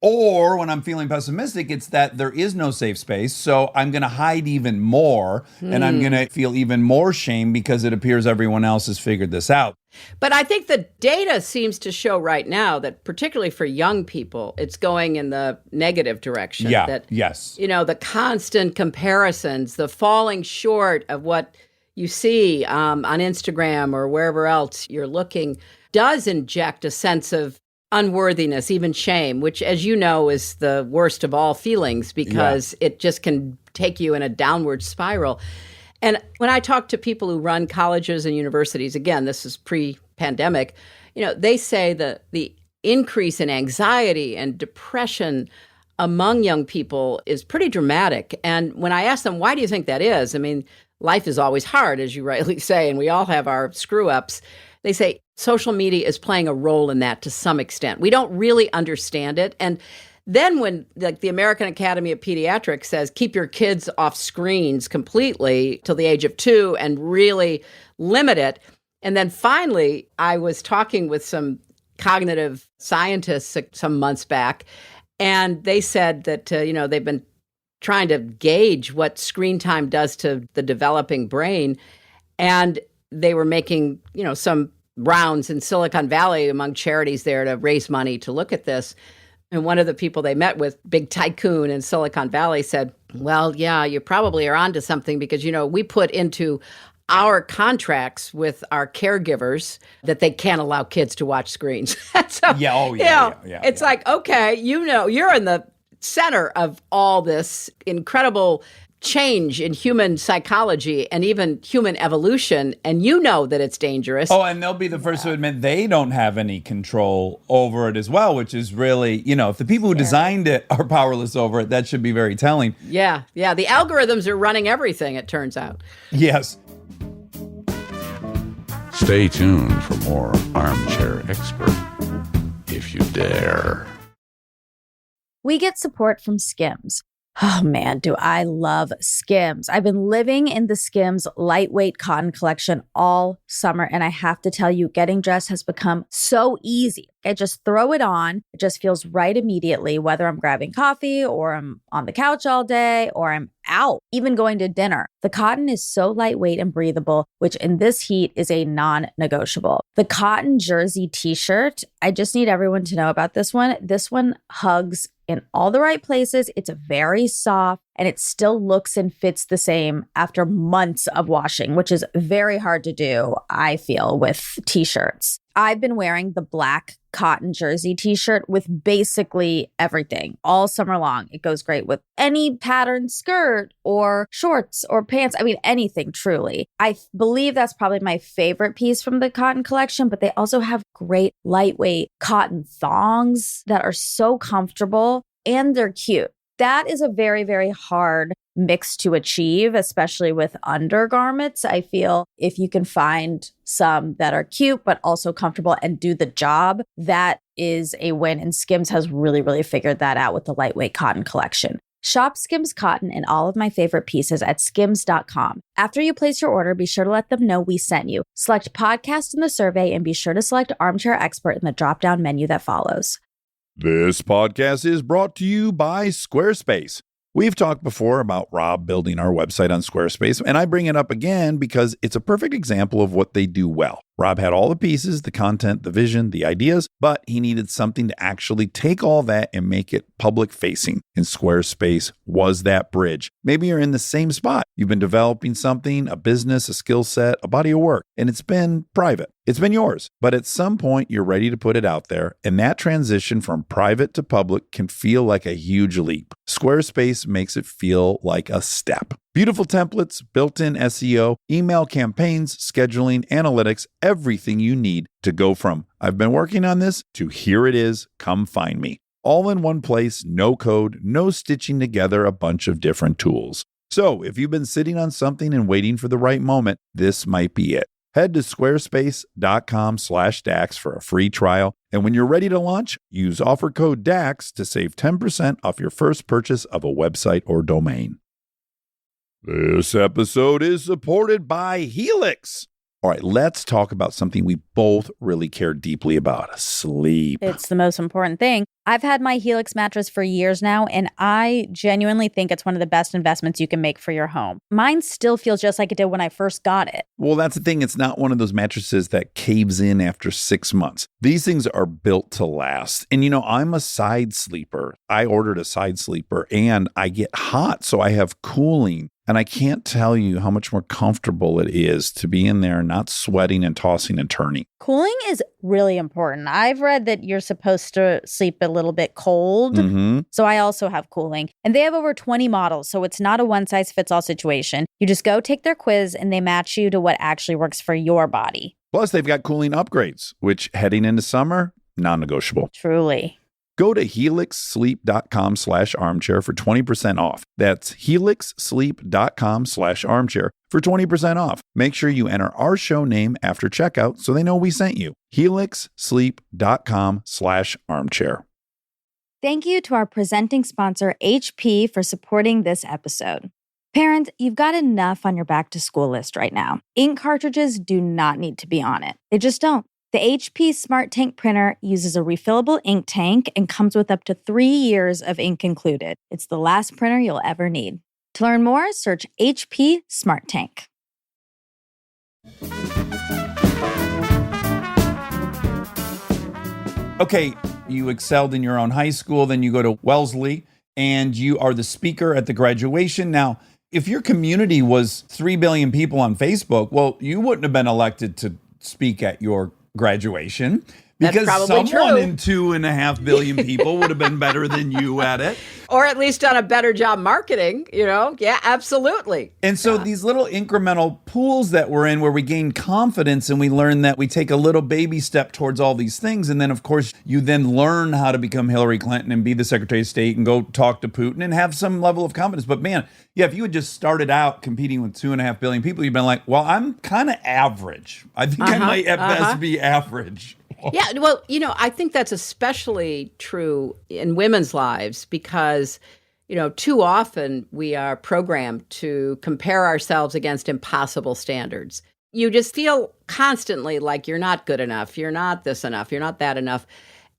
A: Or when I'm feeling pessimistic, it's that there is no safe space. So I'm going to hide even more, and I'm going to feel even more shame because it appears everyone else has figured this out.
D: But I think the data seems to show right now that particularly for young people, it's going in the negative direction.
A: Yeah, yes.
D: The constant comparisons, the falling short of what you see on Instagram or wherever else you're looking does inject a sense of unworthiness, even shame, which, as you know, is the worst of all feelings because it just can take you in a downward spiral. And when I talk to people who run colleges and universities, again, this is pre-pandemic, they say that the increase in anxiety and depression among young people is pretty dramatic. And when I ask them, why do you think that is? I mean, life is always hard, as you rightly say, and we all have our screw-ups. They say social media is playing a role in that to some extent. We don't really understand it. And then when the American Academy of Pediatrics says, keep your kids off screens completely till the age of 2 and really limit it. And then finally, I was talking with some cognitive scientists some months back, and they said that, they've been trying to gauge what screen time does to the developing brain. And they were making, some rounds in Silicon Valley among charities there to raise money to look at this. And one of the people they met with, big tycoon in Silicon Valley, said, well, yeah, you probably are onto something because, we put into our contracts with our caregivers that they can't allow kids to watch screens. So, it's like, okay, you're in the center of all this incredible change in human psychology and even human evolution, and that it's dangerous.
A: And they'll be the first to admit they don't have any control over it as well, which is really, if the people who designed it are powerless over it, that should be very telling.
D: Yeah. The algorithms are running everything, it turns out.
A: Yes.
F: Stay tuned for more Armchair Expert, if you dare.
B: We get support from Skims. Oh man, do I love Skims. I've been living in the Skims lightweight cotton collection all summer, and I have to tell you, getting dressed has become so easy. I just throw it on. It just feels right immediately, whether I'm grabbing coffee or I'm on the couch all day or I'm out, even going to dinner. The cotton is so lightweight and breathable, which in this heat is a non-negotiable. The cotton jersey t-shirt, I just need everyone to know about this one. This one hugs in all the right places. It's very soft and it still looks and fits the same after months of washing, which is very hard to do, I feel, with t-shirts. I've been wearing the black cotton jersey t-shirt with basically everything all summer long. It goes great with any patterned skirt or shorts or pants. I mean, anything, truly. I believe that's probably my favorite piece from the cotton collection, but they also have great lightweight cotton thongs that are so comfortable and they're cute. That is a very, very hard mix to achieve, especially with undergarments. I feel if you can find some that are cute, but also comfortable and do the job, that is a win. And Skims has really, really figured that out with the lightweight cotton collection. Shop Skims Cotton and all of my favorite pieces at skims.com. After you place your order, be sure to let them know we sent you. Select podcast in the survey and be sure to select Armchair Expert in the drop-down menu that follows.
A: This podcast is brought to you by Squarespace. We've talked before about Rob building our website on Squarespace, and I bring it up again because it's a perfect example of what they do well. Rob had all the pieces, the content, the vision, the ideas, but he needed something to actually take all that and make it public facing. And Squarespace was that bridge. Maybe you're in the same spot. You've been developing something, a business, a skill set, a body of work, and it's been private. It's been yours, but at some point you're ready to put it out there, and that transition from private to public can feel like a huge leap. Squarespace makes it feel like a step. Beautiful templates, built-in SEO, email campaigns, scheduling, analytics, everything you need to go from I've been working on this to here it is, come find me. All in one place, no code, no stitching together a bunch of different tools. So if you've been sitting on something and waiting for the right moment, this might be it. Head to squarespace.com/DAX for a free trial. And when you're ready to launch, use offer code DAX to save 10% off your first purchase of a website or domain. This episode is supported by Helix. All right, let's talk about something we both really care deeply about: sleep.
B: It's the most important thing. I've had my Helix mattress for years now, and I genuinely think it's one of the best investments you can make for your home. Mine still feels just like it did when I first got it.
A: Well, that's the thing. It's not one of those mattresses that caves in after 6 months. These things are built to last. And I'm a side sleeper. I ordered a side sleeper and I get hot, so I have cooling. And I can't tell you how much more comfortable it is to be in there not sweating and tossing and turning.
B: Cooling is really important. I've read that you're supposed to sleep a little bit cold. So I also have cooling. And they have over 20 models, so it's not a one-size-fits-all situation. You just go take their quiz and they match you to what actually works for your body.
A: Plus, they've got cooling upgrades, which heading into summer, non-negotiable.
B: Truly.
A: Go to helixsleep.com/armchair for 20% off. That's helixsleep.com/armchair for 20% off. Make sure you enter our show name after checkout so they know we sent you. helixsleep.com/armchair.
B: Thank you to our presenting sponsor, HP, for supporting this episode. Parents, you've got enough on your back-to-school list right now. Ink cartridges do not need to be on it. They just don't. The HP Smart Tank printer uses a refillable ink tank and comes with up to 3 years of ink included. It's the last printer you'll ever need. To learn more, search HP Smart Tank.
A: Okay, you excelled in your own high school, then you go to Wellesley, and you are the speaker at the graduation. Now, if your community was 3 billion people on Facebook, well, you wouldn't have been elected to speak at your graduation because someone
D: true.
A: in 2.5 billion people would have been better than you at it.
D: Or at least done a better job marketing, Yeah, absolutely.
A: And so these little incremental pools that we're in where we gain confidence and we learn that we take a little baby step towards all these things. And then, of course, you then learn how to become Hillary Clinton and be the Secretary of State and go talk to Putin and have some level of confidence. But man, if you had just started out competing with 2.5 billion people, you'd been like, well, I'm kind of average. I think I might at best be average.
D: Yeah, well, I think that's especially true in women's lives because, too often we are programmed to compare ourselves against impossible standards. You just feel constantly like you're not good enough, you're not this enough, you're not that enough.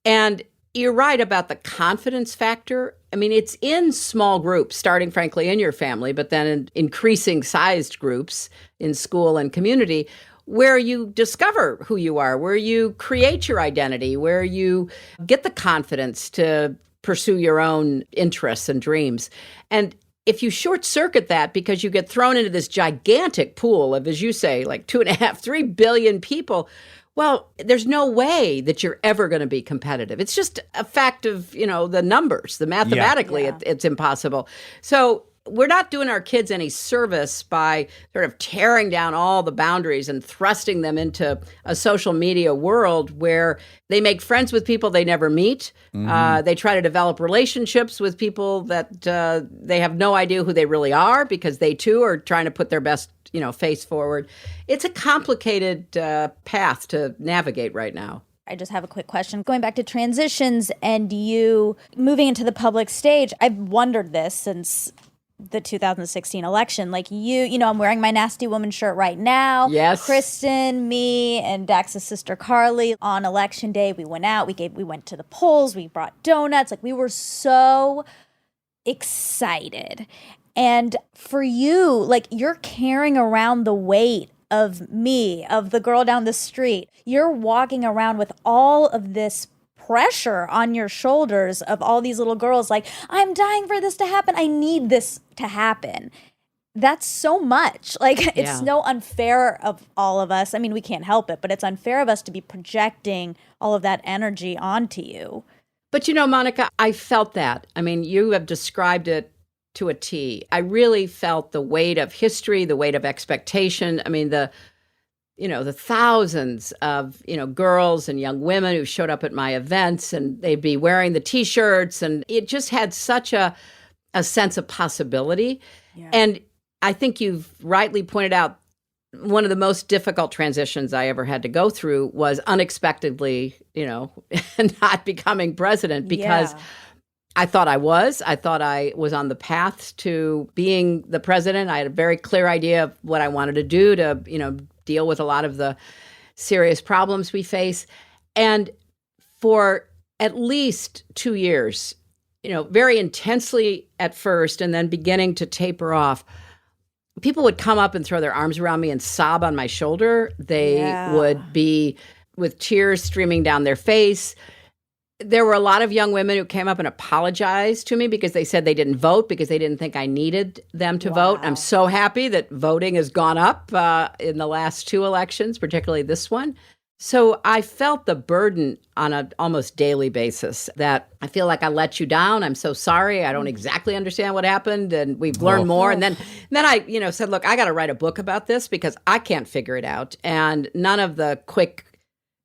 D: And you're right about the confidence factor. I mean, it's in small groups, starting frankly in your family, but then in increasing sized groups in school and community, where you discover who you are, where you create your identity, where you get the confidence to pursue your own interests and dreams. And if you short circuit that because you get thrown into this gigantic pool of, as you say, like 2.5, 3 billion people, well, there's no way that you're ever going to be competitive. It's just a fact of, the numbers, mathematically, it's impossible. So we're not doing our kids any service by sort of tearing down all the boundaries and thrusting them into a social media world where they make friends with people they never meet. They try to develop relationships with people that they have no idea who they really are because they too are trying to put their best, face forward. It's a complicated path to navigate right now.
B: I just have a quick question. Going back to transitions and you moving into the public stage, I've wondered this since the 2016 election. Like I'm wearing my Nasty Woman shirt right now.
D: Yes.
B: Kristen, me, and Dax's sister Carly on election day, we went out, we went to the polls, we brought donuts. Like we were so
E: excited. And for you, like, you're carrying around the weight of me, of the girl down the street. You're walking around with all of this pressure on your shoulders of all these little girls like, I'm dying for this to happen. I need this to happen. That's so much. Like, it's
D: Yeah.
E: no unfair of all of us. I mean, we can't help it, but it's unfair of us to be projecting all of that energy onto you.
D: But Monica, I felt that. I mean, you have described it to a T. I really felt the weight of history, the weight of expectation. I mean, the thousands of, girls and young women who showed up at my events, and they'd be wearing the T-shirts, and it just had such a sense of possibility.
E: Yeah.
D: And I think you've rightly pointed out, one of the most difficult transitions I ever had to go through was unexpectedly, not becoming president, because
E: Yeah.
D: I thought I was on the path to being the president. I had a very clear idea of what I wanted to do to, deal with a lot of the serious problems we face. And for at least 2 years, very intensely at first and then beginning to taper off, people would come up and throw their arms around me and sob on my shoulder. They
E: Yeah.
D: would be with tears streaming down their face. There were a lot of young women who came up and apologized to me because they said they didn't vote because they didn't think I needed them to vote.
E: Wow.
D: I'm so happy that voting has gone up in the last 2 elections, particularly this one. So I felt the burden on an almost daily basis that I feel like I let you down. I'm so sorry. I don't exactly understand what happened, and we've learned more. And then I, said, look, I got to write a book about this because I can't figure it out. And none of the quick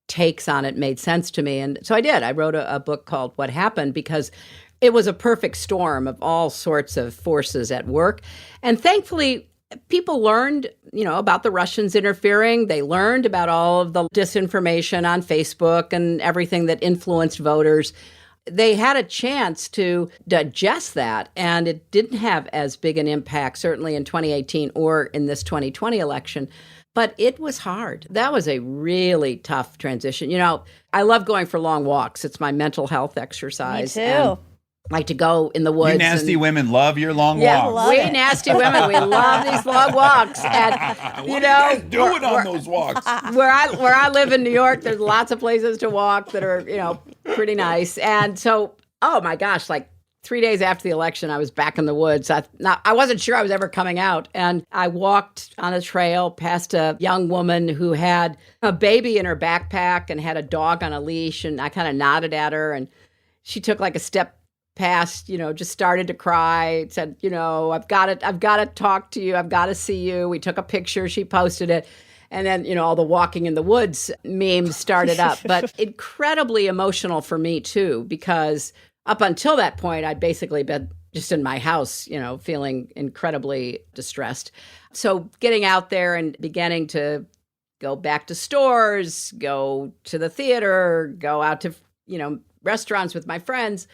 D: takes on it made sense to me. And so I did. I wrote a book called What Happened because it was a perfect storm of all sorts of forces at work. And thankfully, people learned, about the Russians interfering. They learned about all of the disinformation on Facebook and everything that influenced voters. They had a chance to digest that, and it didn't have as big an impact, certainly in 2018 or in this 2020 election. But it was hard. That was a really tough transition. I love going for long walks. It's my mental health exercise.
E: Me too.
D: And I like to go in the woods.
A: You nasty women love your long
D: Yeah,
A: walks.
E: love
D: we
E: it.
D: nasty women, we love these long walks. And
A: What are you guys doing on those walks?
D: where I live in New York, there's lots of places to walk that are, pretty nice. And so, oh my gosh, like 3 days after the election, I was back in the woods. I wasn't sure I was ever coming out. And I walked on a trail past a young woman who had a baby in her backpack and had a dog on a leash. And I kind of nodded at her, and she took like a step past, just started to cry, said, I've got to talk to you. I've got to see you. We took a picture. She posted it. And then, all the walking in the woods memes started up. But incredibly emotional for me, too, because up until that point, I'd basically been just in my house, feeling incredibly distressed. So getting out there and beginning to go back to stores, go to the theater, go out to, restaurants with my friends,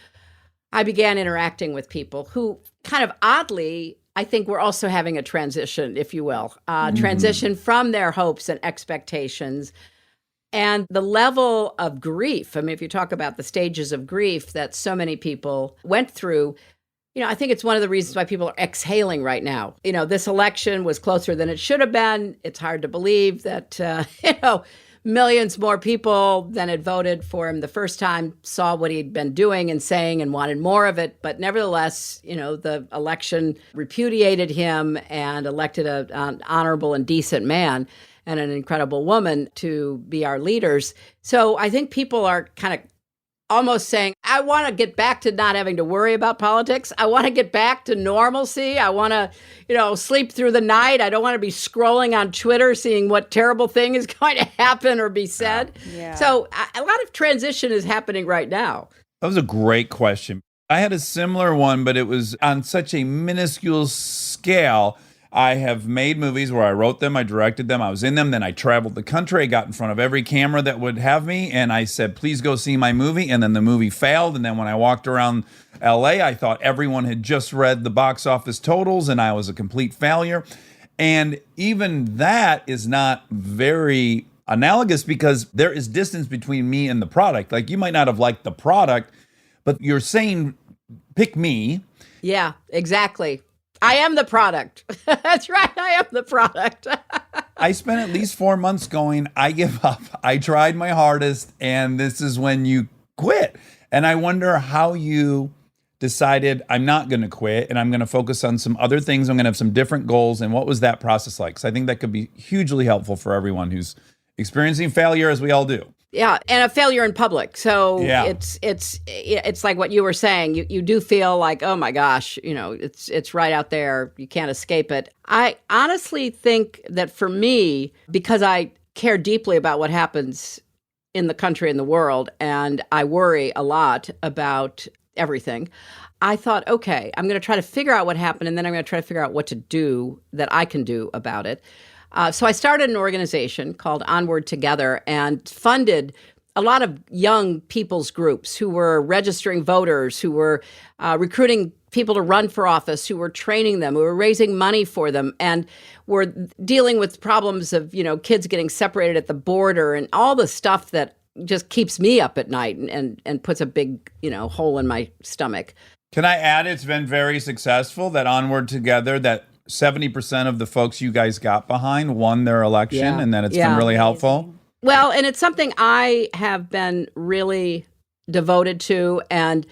D: I began interacting with people who kind of oddly, I think were also having a transition, if you will, transition from their hopes and expectations. And the level of grief, I mean, if you talk about the stages of grief that so many people went through, I think it's one of the reasons why people are exhaling right now. This election was closer than it should have been. It's hard to believe that, millions more people than had voted for him the first time saw what he'd been doing and saying and wanted more of it. But nevertheless, the election repudiated him and elected an honorable and decent man and an incredible woman to be our leaders. So I think people are kind of almost saying, I want to get back to not having to worry about politics. I want to get back to normalcy. I want to, sleep through the night. I don't want to be scrolling on Twitter, seeing what terrible thing is going to happen or be said.
E: Yeah.
D: So a lot of transition is happening right now.
A: That was a great question. I had a similar one, but it was on such a minuscule scale. I have made movies where I wrote them, I directed them, I was in them, then I traveled the country, I got in front of every camera that would have me, and I said, please go see my movie, and then the movie failed, and then when I walked around LA, I thought everyone had just read the box office totals, and I was a complete failure. And even that is not very analogous because there is distance between me and the product. Like, you might not have liked the product, but you're saying, pick me.
D: Yeah, exactly. I am the product. That's right. I am the product.
A: I spent at least 4 months going, I give up. I tried my hardest, and this is when you quit. And I wonder how you decided I'm not going to quit and I'm going to focus on some other things. I'm going to have some different goals. And what was that process like? Because I think that could be hugely helpful for everyone who's experiencing failure, as we all do.
D: Yeah, and a failure in public. So
A: Yeah.
D: it's like what you were saying. You do feel like, oh my gosh, it's right out there. You can't escape it. I honestly think that for me, because I care deeply about what happens in the country and the world, and I worry a lot about everything, I thought, okay, I'm going to try to figure out what happened, and then I'm going to try to figure out what to do that I can do about it. So I started an organization called Onward Together and funded a lot of young people's groups who were registering voters, who were recruiting people to run for office, who were training them, who were raising money for them, and were dealing with problems of, kids getting separated at the border and all the stuff that just keeps me up at night and puts a big, hole in my stomach.
A: Can I add, it's been very successful, that Onward Together, that 70% of the folks you guys got behind won their election,
D: Yeah.
A: and that it's
D: Yeah.
A: been really helpful.
D: Well, and it's something I have been really devoted to. And,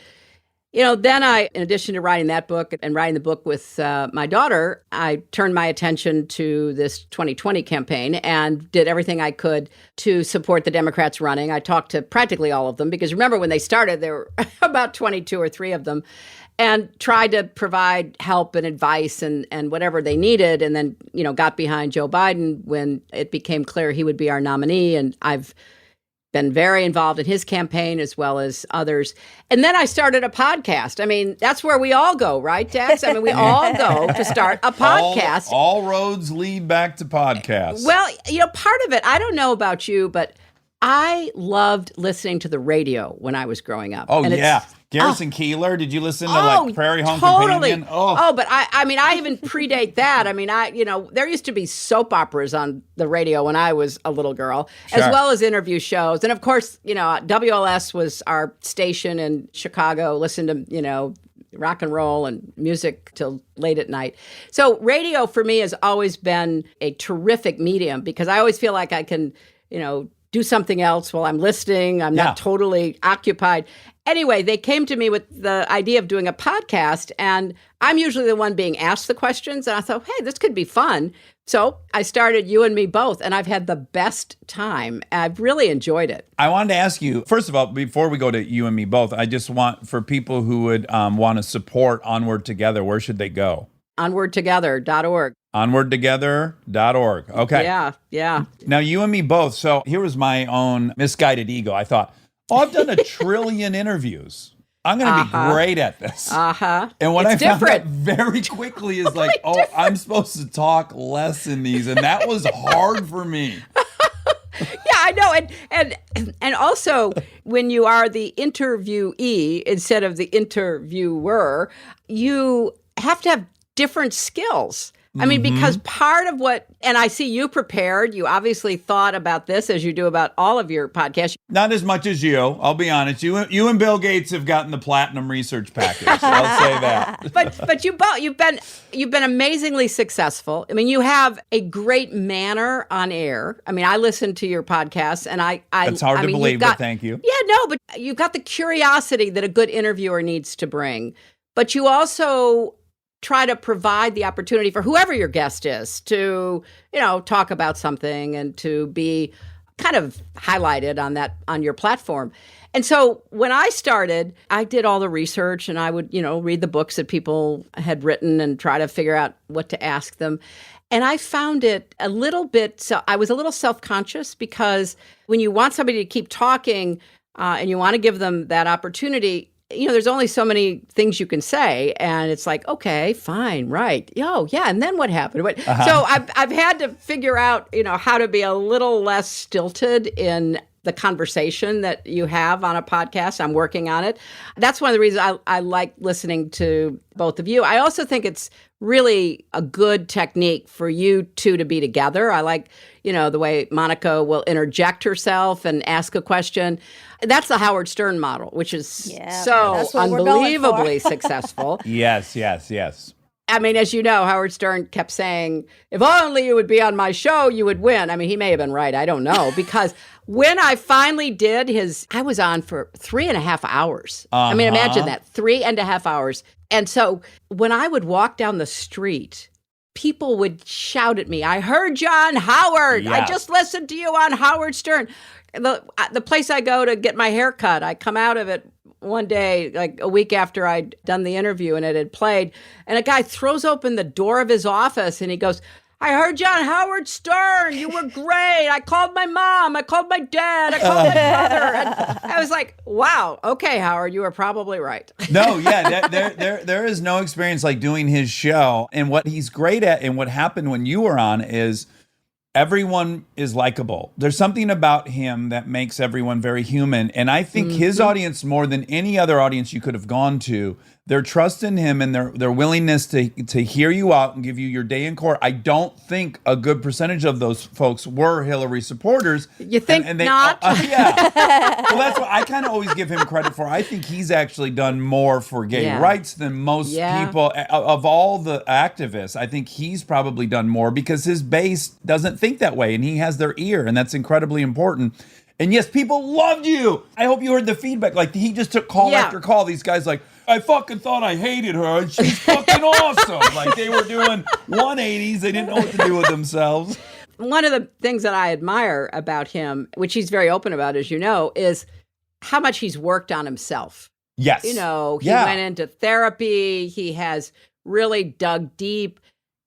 D: then I, in addition to writing that book and writing the book with my daughter, I turned my attention to this 2020 campaign and did everything I could to support the Democrats running. I talked to practically all of them because remember when they started, there were about 22 or 3 of them, and tried to provide help and advice and whatever they needed. And then, got behind Joe Biden when it became clear he would be our nominee. And I've been very involved in his campaign as well as others. And then I started a podcast. I mean, that's where we all go, right, Dex? I mean, we all go to start a podcast.
A: All roads lead back to podcasts.
D: Well, part of it, I don't know about you, but I loved listening to the radio when I was growing up.
A: Oh,
D: And
A: yeah.
D: it's-
A: Garrison Keillor, did you listen to Prairie Home
D: totally.
A: Companion?
D: But I even predate that. I mean, there used to be soap operas on the radio when I was a little girl,
A: Sure.
D: as well as interview shows. And of course, WLS was our station in Chicago, listened to, rock and roll and music till late at night. So radio for me has always been a terrific medium because I always feel like I can, do something else while I'm listening. I'm not totally occupied. Anyway, they came to me with the idea of doing a podcast, and I'm usually the one being asked the questions. And I thought, hey, this could be fun. So I started You and Me Both, and I've had the best time. I've really enjoyed it.
A: I wanted to ask you, first of all, before we go to You and Me Both, I just want, for people who would want to support Onward Together, where should they go?
D: Onwardtogether.org.
A: Onwardtogether.org. Okay.
D: Yeah.
A: Now, You and Me Both. So here was my own misguided ego. I thought, I've done 1 trillion interviews. I'm going to be great at this. And what
D: It's
A: I found out
D: different.
A: very quickly is like, I'm supposed to talk less in these. And that was hard for me.
D: Yeah, I know. And also when you are the interviewee instead of the interviewer, you have to have different skills. I mean, because part of what, and I see you prepared, you obviously thought about this as you do about all of your podcasts.
A: Not as much as you. I'll be honest. You and Bill Gates have gotten the platinum research package. I'll say that.
D: But you've been amazingly successful. I mean, you have a great manner on air. I mean, I listen to your podcasts, and I
A: That's hard to believe, but thank you.
D: Yeah, no, but you've got the curiosity that a good interviewer needs to bring. But you also try to provide the opportunity for whoever your guest is to, talk about something and to be kind of highlighted on your platform. And so when I started, I did all the research and I would, read the books that people had written and try to figure out what to ask them. And I found it a little bit, so I was a little self-conscious because when you want somebody to keep talking and you want to give them that opportunity, there's only so many things you can say, and it's like, okay, fine, right. Oh, yeah, and then what happened? So I've had to figure out, how to be a little less stilted in the conversation that you have on a podcast. I'm working on it. That's one of the reasons I like listening to both of you. I also think it's really a good technique for you two to be together. I like, the way Monica will interject herself and ask a question. That's the Howard Stern model, which is so
E: that's what we're going for.
D: unbelievably successful.
A: Yes.
D: I mean, as you know, Howard Stern kept saying, if only you would be on my show, you would win. I mean, he may have been right. I don't know. Because when I finally did I was on for 3.5 hours. I mean, imagine that, 3.5 hours. And so when I would walk down the street, people would shout at me, I heard you on Howard.
A: Yes.
D: I just listened to you on Howard Stern. The place I go to get my hair cut, I come out of it one day, like a week after I'd done the interview and it had played, and a guy throws open the door of his office and he goes, I heard you on Howard Stern. You were great. I called my mom. I called my dad. I called my brother. And I was like, wow, okay, Howard, you were probably right.
A: No, yeah, there is no experience like doing his show. And what he's great at and what happened when you were on is everyone is likable. There's something about him that makes everyone very human. And I think his audience, more than any other audience you could have gone to, their trust in him and their willingness to hear you out and give you your day in court. I don't think a good percentage of those folks were Hillary supporters.
D: You think
A: and they,
D: not?
A: Yeah. Well, that's what I kind of always give him credit for. I think he's actually done more for gay rights than most people of all the activists. I think he's probably done more because his base doesn't think that way and he has their ear, and that's incredibly important. And yes, people loved you. I hope you heard the feedback. Like, he just took call after call. These guys like, I fucking thought I hated her and she's fucking awesome. Like, they were doing 180s. They didn't know what to do with themselves.
D: One of the things that I admire about him, which he's very open about, as you know, is how much he's worked on himself.
A: Yes.
D: He went into therapy. He has really dug deep.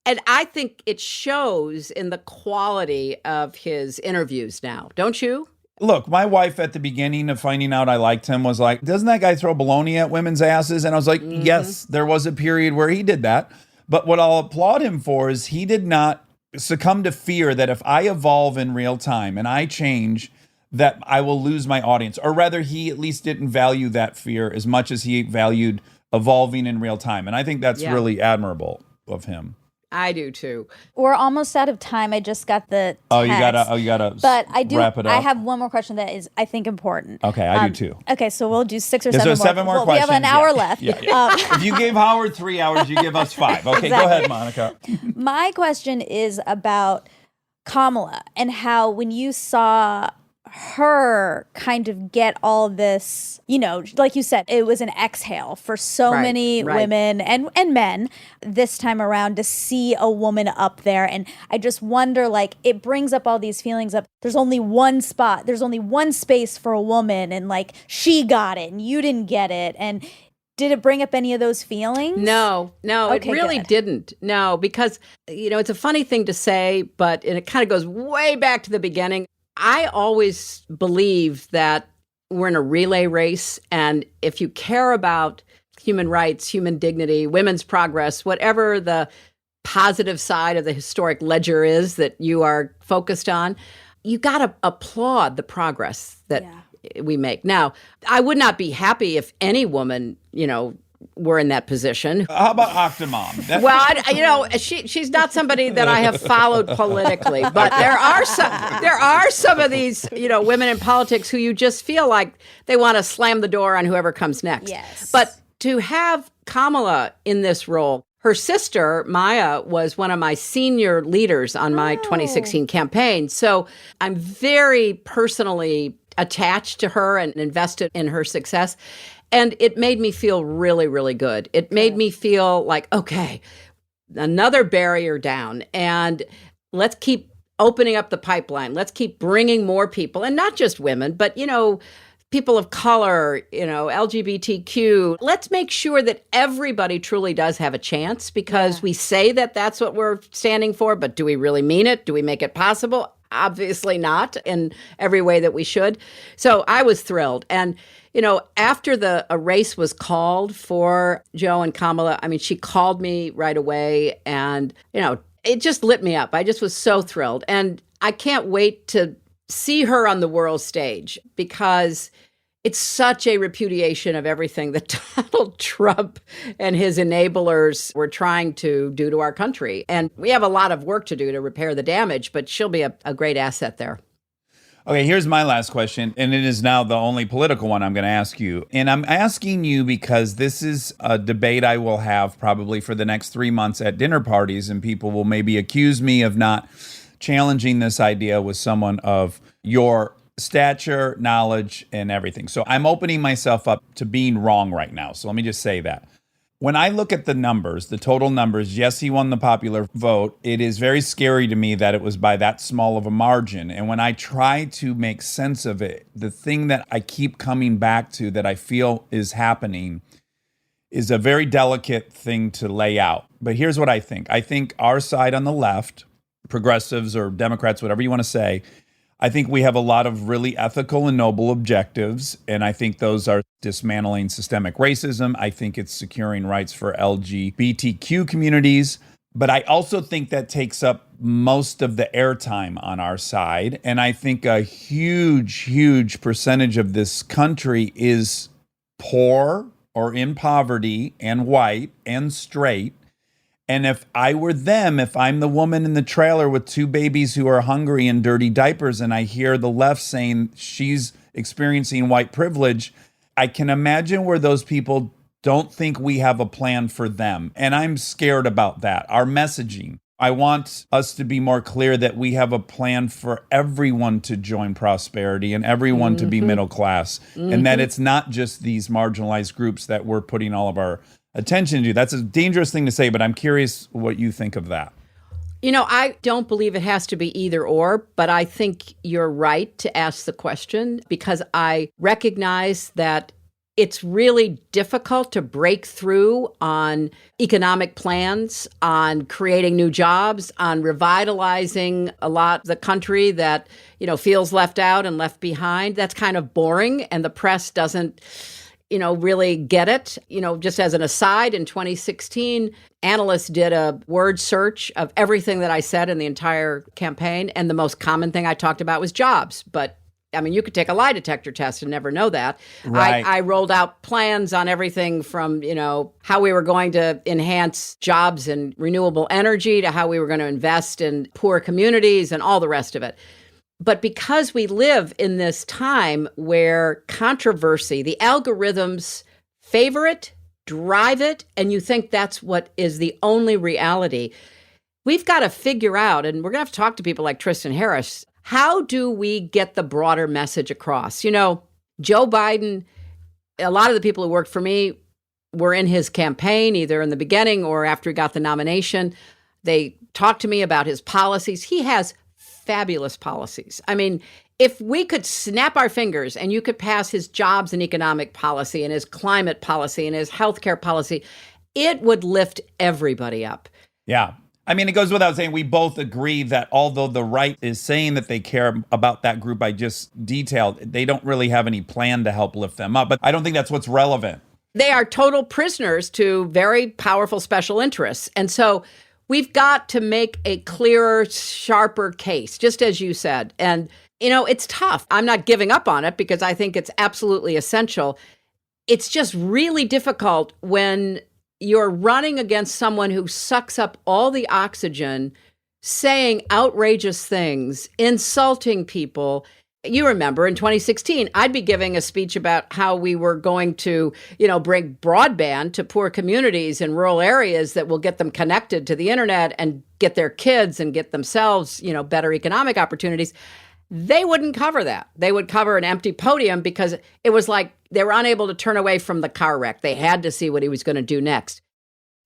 D: And I think it shows in the quality of his interviews now, don't you?
A: Look, my wife at the beginning of finding out I liked him was like, doesn't that guy throw baloney at women's asses? And I was like, yes, there was a period where he did that. But what I'll applaud him for is he did not succumb to fear that if I evolve in real time and I change, that I will lose my audience. Or rather, he at least didn't value that fear as much as he valued evolving in real time. And I think that's really admirable of him.
D: I do too.
E: We're almost out of time. I just got the text.
A: You gotta
E: But I do.
A: wrap it up.
E: I have one more question that is, I think, important.
A: Okay, I do too.
E: Okay, so we'll do 6 or
A: So
E: 7 more.
A: 7 more
E: Well,
A: questions.
E: we have an hour left.
A: Yeah. If you gave Howard 3 hours, you give us 5. Okay, go ahead, Monica.
E: My question is about Kamala and how when you saw her kind of get all this, like you said, it was an exhale for so many women and men this time around to see a woman up there. And I just wonder, like, it brings up all these feelings of there's only one spot, there's only one space for a woman, and like she got it and you didn't get it. And did it bring up any of those feelings?
D: No,
E: Okay,
D: it really
E: good.
D: didn't. No, because, it's a funny thing to say, but it kind of goes way back to the beginning. I always believe that we're in a relay race, and if you care about human rights, human dignity, women's progress, whatever the positive side of the historic ledger is that you are focused on, you got to applaud the progress that we make. Now, I would not be happy if any woman, were in that position.
A: How about Octomom?
D: Well, she's not somebody that I have followed politically, but there are some of these, women in politics who you just feel like they want to slam the door on whoever comes next.
E: Yes.
D: But to have Kamala in this role, her sister, Maya, was one of my senior leaders on my 2016 campaign. So I'm very personally attached to her and invested in her success. And it made me feel really, really good. It made me feel like, okay, another barrier down. And let's keep opening up the pipeline. Let's keep bringing more people, and not just women, but, people of color, LGBTQ. Let's make sure that everybody truly does have a chance, because we say that that's what we're standing for, but do we really mean it? Do we make it possible? Obviously not in every way that we should. So I was thrilled. And, after a race was called for Joe and Kamala, I mean, she called me right away, and, it just lit me up. I just was so thrilled. And I can't wait to see her on the world stage, because it's such a repudiation of everything that Donald Trump and his enablers were trying to do to our country. And we have a lot of work to do to repair the damage, but she'll be a great asset there.
A: Okay, here's my last question, and it is now the only political one I'm going to ask you. And I'm asking you because this is a debate I will have probably for the next 3 months at dinner parties, and people will maybe accuse me of not challenging this idea with someone of your stature, knowledge, and everything. So I'm opening myself up to being wrong right now. So let me just say that. When I look at the numbers, the total numbers, yes, he won the popular vote. It is very scary to me that it was by that small of a margin. And when I try to make sense of it, the thing that I keep coming back to that I feel is happening is a very delicate thing to lay out. But here's what I think. I think our side on the left, progressives or Democrats, whatever you want to say, I think we have a lot of really ethical and noble objectives, and I think those are dismantling systemic racism. I think it's securing rights for LGBTQ communities, but I also think that takes up most of the airtime on our side, and I think a huge percentage of this country is poor or in poverty and white and straight. And if I were them, if I'm the woman in the trailer with 2 babies who are hungry in dirty diapers, and I hear the left saying she's experiencing white privilege, I can imagine where those people don't think we have a plan for them. And I'm scared about that. Our messaging. I want us to be more clear that we have a plan for everyone to join prosperity and everyone to be middle class. And that it's not just these marginalized groups that we're putting all of our attention to. That's a dangerous thing to say, but I'm curious what you think of that.
D: You know, I don't believe it has to be either or, but I think you're right to ask the question because I recognize that it's really difficult to break through on economic plans, on creating new jobs, on revitalizing a lot of the country that, feels left out and left behind. That's kind of boring, and the press doesn't really get it. Just as an aside, in 2016, analysts did a word search of everything that I said in the entire campaign. And the most common thing I talked about was jobs. But you could take a lie detector test and never know that.
A: Right.
D: I rolled out plans on everything from, how we were going to enhance jobs and renewable energy to how we were going to invest in poor communities and all the rest of it. But because we live in this time where controversy, the algorithms favor it, drive it, and you think that's what is the only reality, we've got to figure out, and we're going to have to talk to people like Tristan Harris, how do we get the broader message across? Joe Biden, a lot of the people who worked for me were in his campaign, either in the beginning or after he got the nomination. They talked to me about his policies. He has fabulous policies. If we could snap our fingers and you could pass his jobs and economic policy and his climate policy and his healthcare policy, it would lift everybody up.
A: Yeah. It goes without saying, we both agree that although the right is saying that they care about that group I just detailed, they don't really have any plan to help lift them up. But I don't think that's what's relevant.
D: They are total prisoners to very powerful special interests. And so we've got to make a clearer, sharper case, just as you said. And, it's tough. I'm not giving up on it because I think it's absolutely essential. It's just really difficult when you're running against someone who sucks up all the oxygen, saying outrageous things, insulting people. You remember in 2016, I'd be giving a speech about how we were going to, bring broadband to poor communities in rural areas that will get them connected to the internet and get their kids and get themselves, better economic opportunities. They wouldn't cover that. They would cover an empty podium because it was like they were unable to turn away from the car wreck. They had to see what he was going to do next.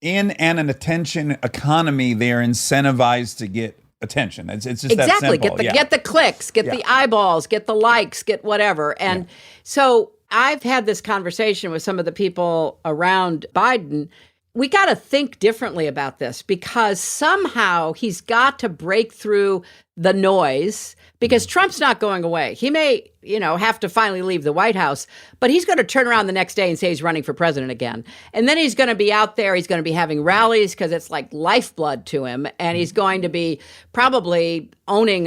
A: In an attention economy, they are incentivized to get attention. It's just
D: exactly.
A: that simple.
D: Get the clicks, get the eyeballs, get the likes, get whatever. And so I've had this conversation with some of the people around Biden. we got to think differently about this, because somehow he's got to break through the noise, because Trump's not going away. He may, have to finally leave the White House, but he's going to turn around the next day and say he's running for president again. And then he's going to be out there. He's going to be having rallies because it's like lifeblood to him. And he's going to be probably owning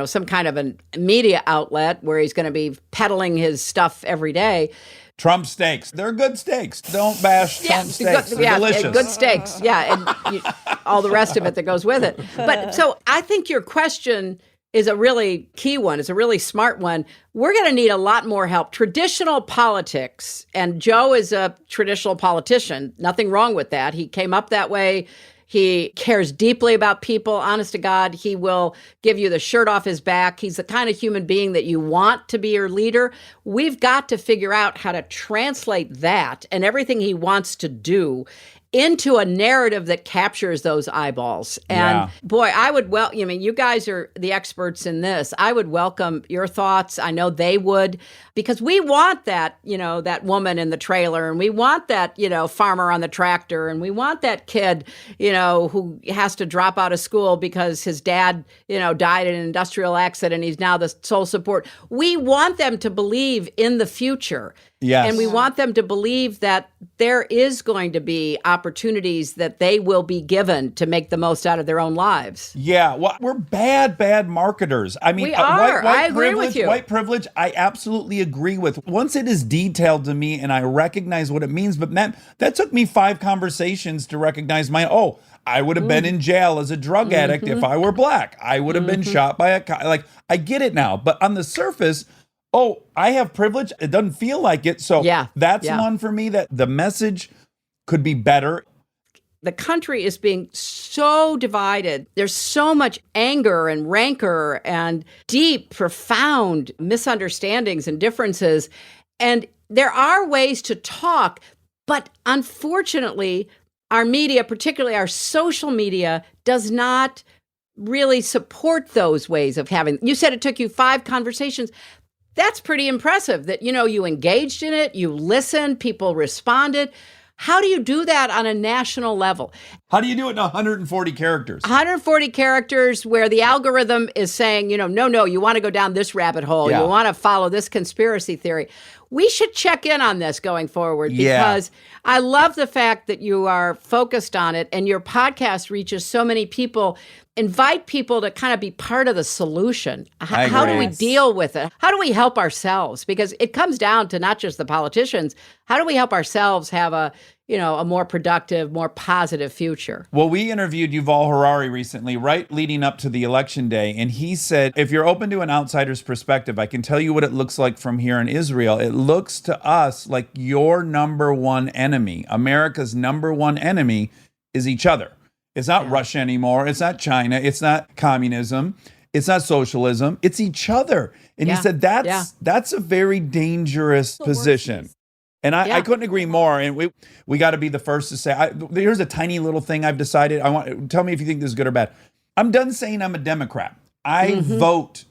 D: some kind of a media outlet where he's going to be peddling his stuff every day.
A: Trump steaks. They're good steaks. Don't bash Trump steaks. They're delicious.
D: Good steaks. Yeah. And all the rest of it that goes with it. But so I think your question is a really key one. It's a really smart one. We're going to need a lot more help. Traditional politics, and Joe is a traditional politician. Nothing wrong with that. He came up that way. He cares deeply about people. Honest to God, he will give you the shirt off his back. He's the kind of human being that you want to be your leader. We've got to figure out how to translate that and everything he wants to do into a narrative that captures those eyeballs. And boy, you guys are the experts in this. I would welcome your thoughts. I know they would, because we want that, that woman in the trailer, and we want that, farmer on the tractor, and we want that kid, who has to drop out of school because his dad, died in an industrial accident. He's now the sole support. We want them to believe in the future.
A: Yes.
D: And we want them to believe that there is going to be opportunities that they will be given to make the most out of their own lives.
A: Yeah, well, we're bad marketers. I mean,
D: we are.
A: White
D: I agree
A: privilege,
D: with you.
A: White privilege, I absolutely agree with. Once it is detailed to me and I recognize what it means, but that took me 5 conversations to recognize I would have been in jail as a drug addict if I were black. I would have been shot by a cop. Like, I get it now. But on the surface, I have privilege. It doesn't feel like it. So that's one for me, that the message could be better.
D: The country is being so divided. There's so much anger and rancor and deep, profound misunderstandings and differences. And there are ways to talk, but unfortunately, our media, particularly our social media, does not really support those ways of having. You said it took you 5 conversations. That's pretty impressive that, you engaged in it, you listened, people responded. How do you do that on a national level?
A: How do you do it in 140 characters?
D: 140 characters where the algorithm is saying, no, you want to go down this rabbit hole.
A: Yeah.
D: You want to follow this conspiracy theory. We should check in on this going forward, because I love the fact that you are focused on it and your podcast reaches so many people. Invite people to kind of be part of the solution. How do we deal with it? How do we help ourselves? Because it comes down to not just the politicians. How do we help ourselves have a more productive, more positive future?
A: Well, we interviewed Yuval Harari recently, right leading up to the election day. And he said, if you're open to an outsider's perspective, I can tell you what it looks like from here in Israel. It looks to us like your number one enemy, America's number one enemy, is each other. It's not Russia anymore. It's not China. It's not communism. It's not socialism. It's each other. And he said that's a very dangerous position. And I couldn't agree more. And we got to be the first to say, here's a tiny little thing I've decided. Tell me if you think this is good or bad. I'm done saying I'm a Democrat. I vote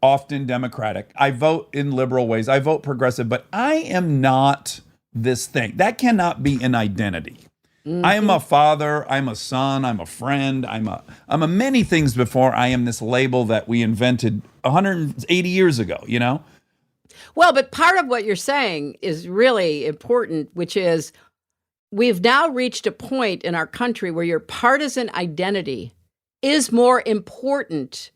A: often Democratic. I vote in liberal ways. I vote progressive, but I am not this thing. That cannot be an identity. I am a father, I'm a son, I'm a friend, I'm a many things before I am this label that we invented 180 years ago,
D: Well, but part of what you're saying is really important, which is we've now reached a point in our country where your partisan identity is more important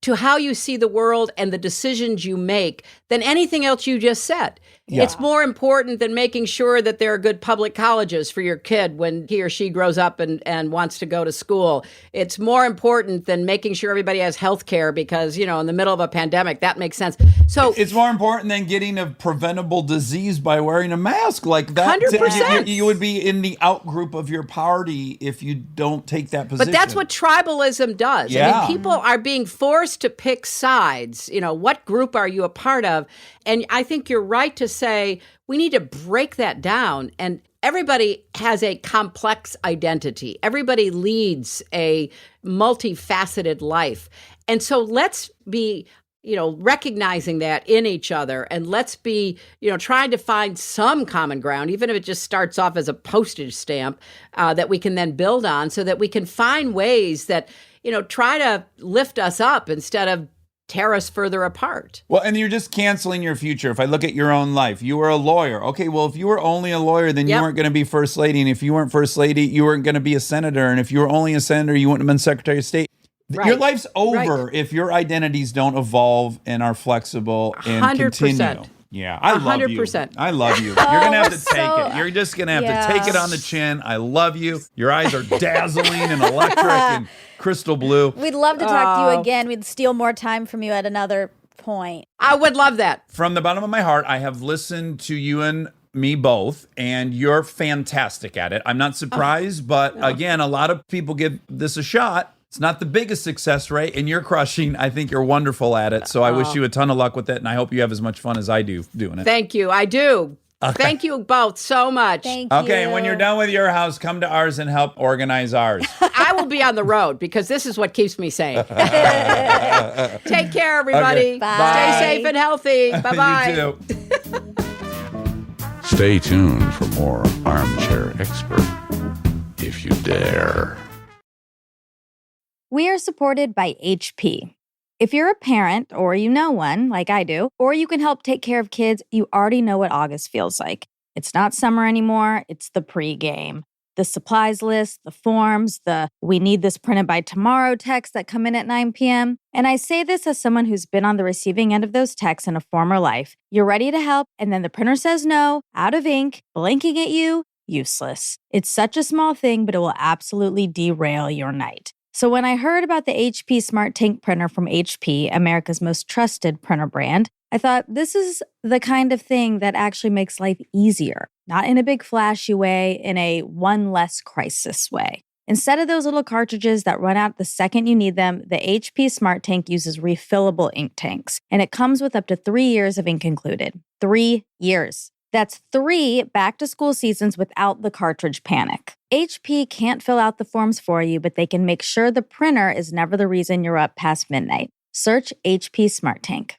D: to how you see the world and the decisions you make than anything else you just said. Yeah. It's more important than making sure that there are good public colleges for your kid when he or she grows up and wants to go to school. It's more important than making sure everybody has health care because, in the middle of a pandemic, that makes sense. So
A: it's more important than getting a preventable disease by wearing a mask like that.
D: 100%.
A: You would be in the out group of your party if you don't take that position.
D: But that's what tribalism does.
A: Yeah.
D: I mean, people are being forced to pick sides. What group are you a part of? And I think you're right to say we need to break that down. And everybody has a complex identity. Everybody leads a multifaceted life. And so let's be, recognizing that in each other, and let's be, trying to find some common ground, even if it just starts off as a postage stamp that we can then build on, so that we can find ways that, try to lift us up instead of tear us further apart.
A: Well, and you're just canceling your future. If I look at your own life, you were a lawyer. Okay, well, if you were only a lawyer, then you weren't going to be first lady. And if you weren't first lady, you weren't going to be a senator. And if you were only a senator, you wouldn't have been Secretary of State.
D: Right.
A: Your life's over if your identities don't evolve and are flexible and
D: 100%.
A: continue. Yeah, I love you.
D: 100%.
A: I love you. You're going to have to take
E: so-
A: it. You're just going to have to take it on the chin. I love you. Your eyes are dazzling and electric and crystal blue.
E: We'd love to talk to you again. We'd steal more time from you at another point.
D: I would love that.
A: From the bottom of my heart, I have listened to you and me both, and you're fantastic at it. I'm not surprised, but again, a lot of people give this a shot. It's not the biggest success rate, and you're crushing. I think you're wonderful at it. So I wish you a ton of luck with it, and I hope you have as much fun as I do doing it.
D: Thank you. I do. Thank you both so much.
E: Thank you.
A: Okay, and when you're done with your house, come to ours and help organize ours.
D: I will be on the road because this is what keeps me sane. Take care, everybody.
A: Okay.
E: Bye.
D: Stay safe and healthy. Bye-bye.
A: You too.
F: Stay tuned for more Armchair Expert, if you dare.
B: We are supported by HP. If you're a parent or you know one, like I do, or you can help take care of kids, you already know what August feels like. It's not summer anymore, it's the pregame. The supplies list, the forms, the "we need this printed by tomorrow" texts that come in at 9 p.m. And I say this as someone who's been on the receiving end of those texts in a former life. You're ready to help, and then the printer says no, out of ink, blinking at you, useless. It's such a small thing, but it will absolutely derail your night. So when I heard about the HP Smart Tank printer from HP, America's most trusted printer brand, I thought this is the kind of thing that actually makes life easier, not in a big flashy way, in a one less crisis way. Instead of those little cartridges that run out the second you need them, the HP Smart Tank uses refillable ink tanks, and it comes with up to 3 years of ink included. 3 years. That's 3 back-to-school seasons without the cartridge panic. HP can't fill out the forms for you, but they can make sure the printer is never the reason you're up past midnight. Search HP Smart Tank.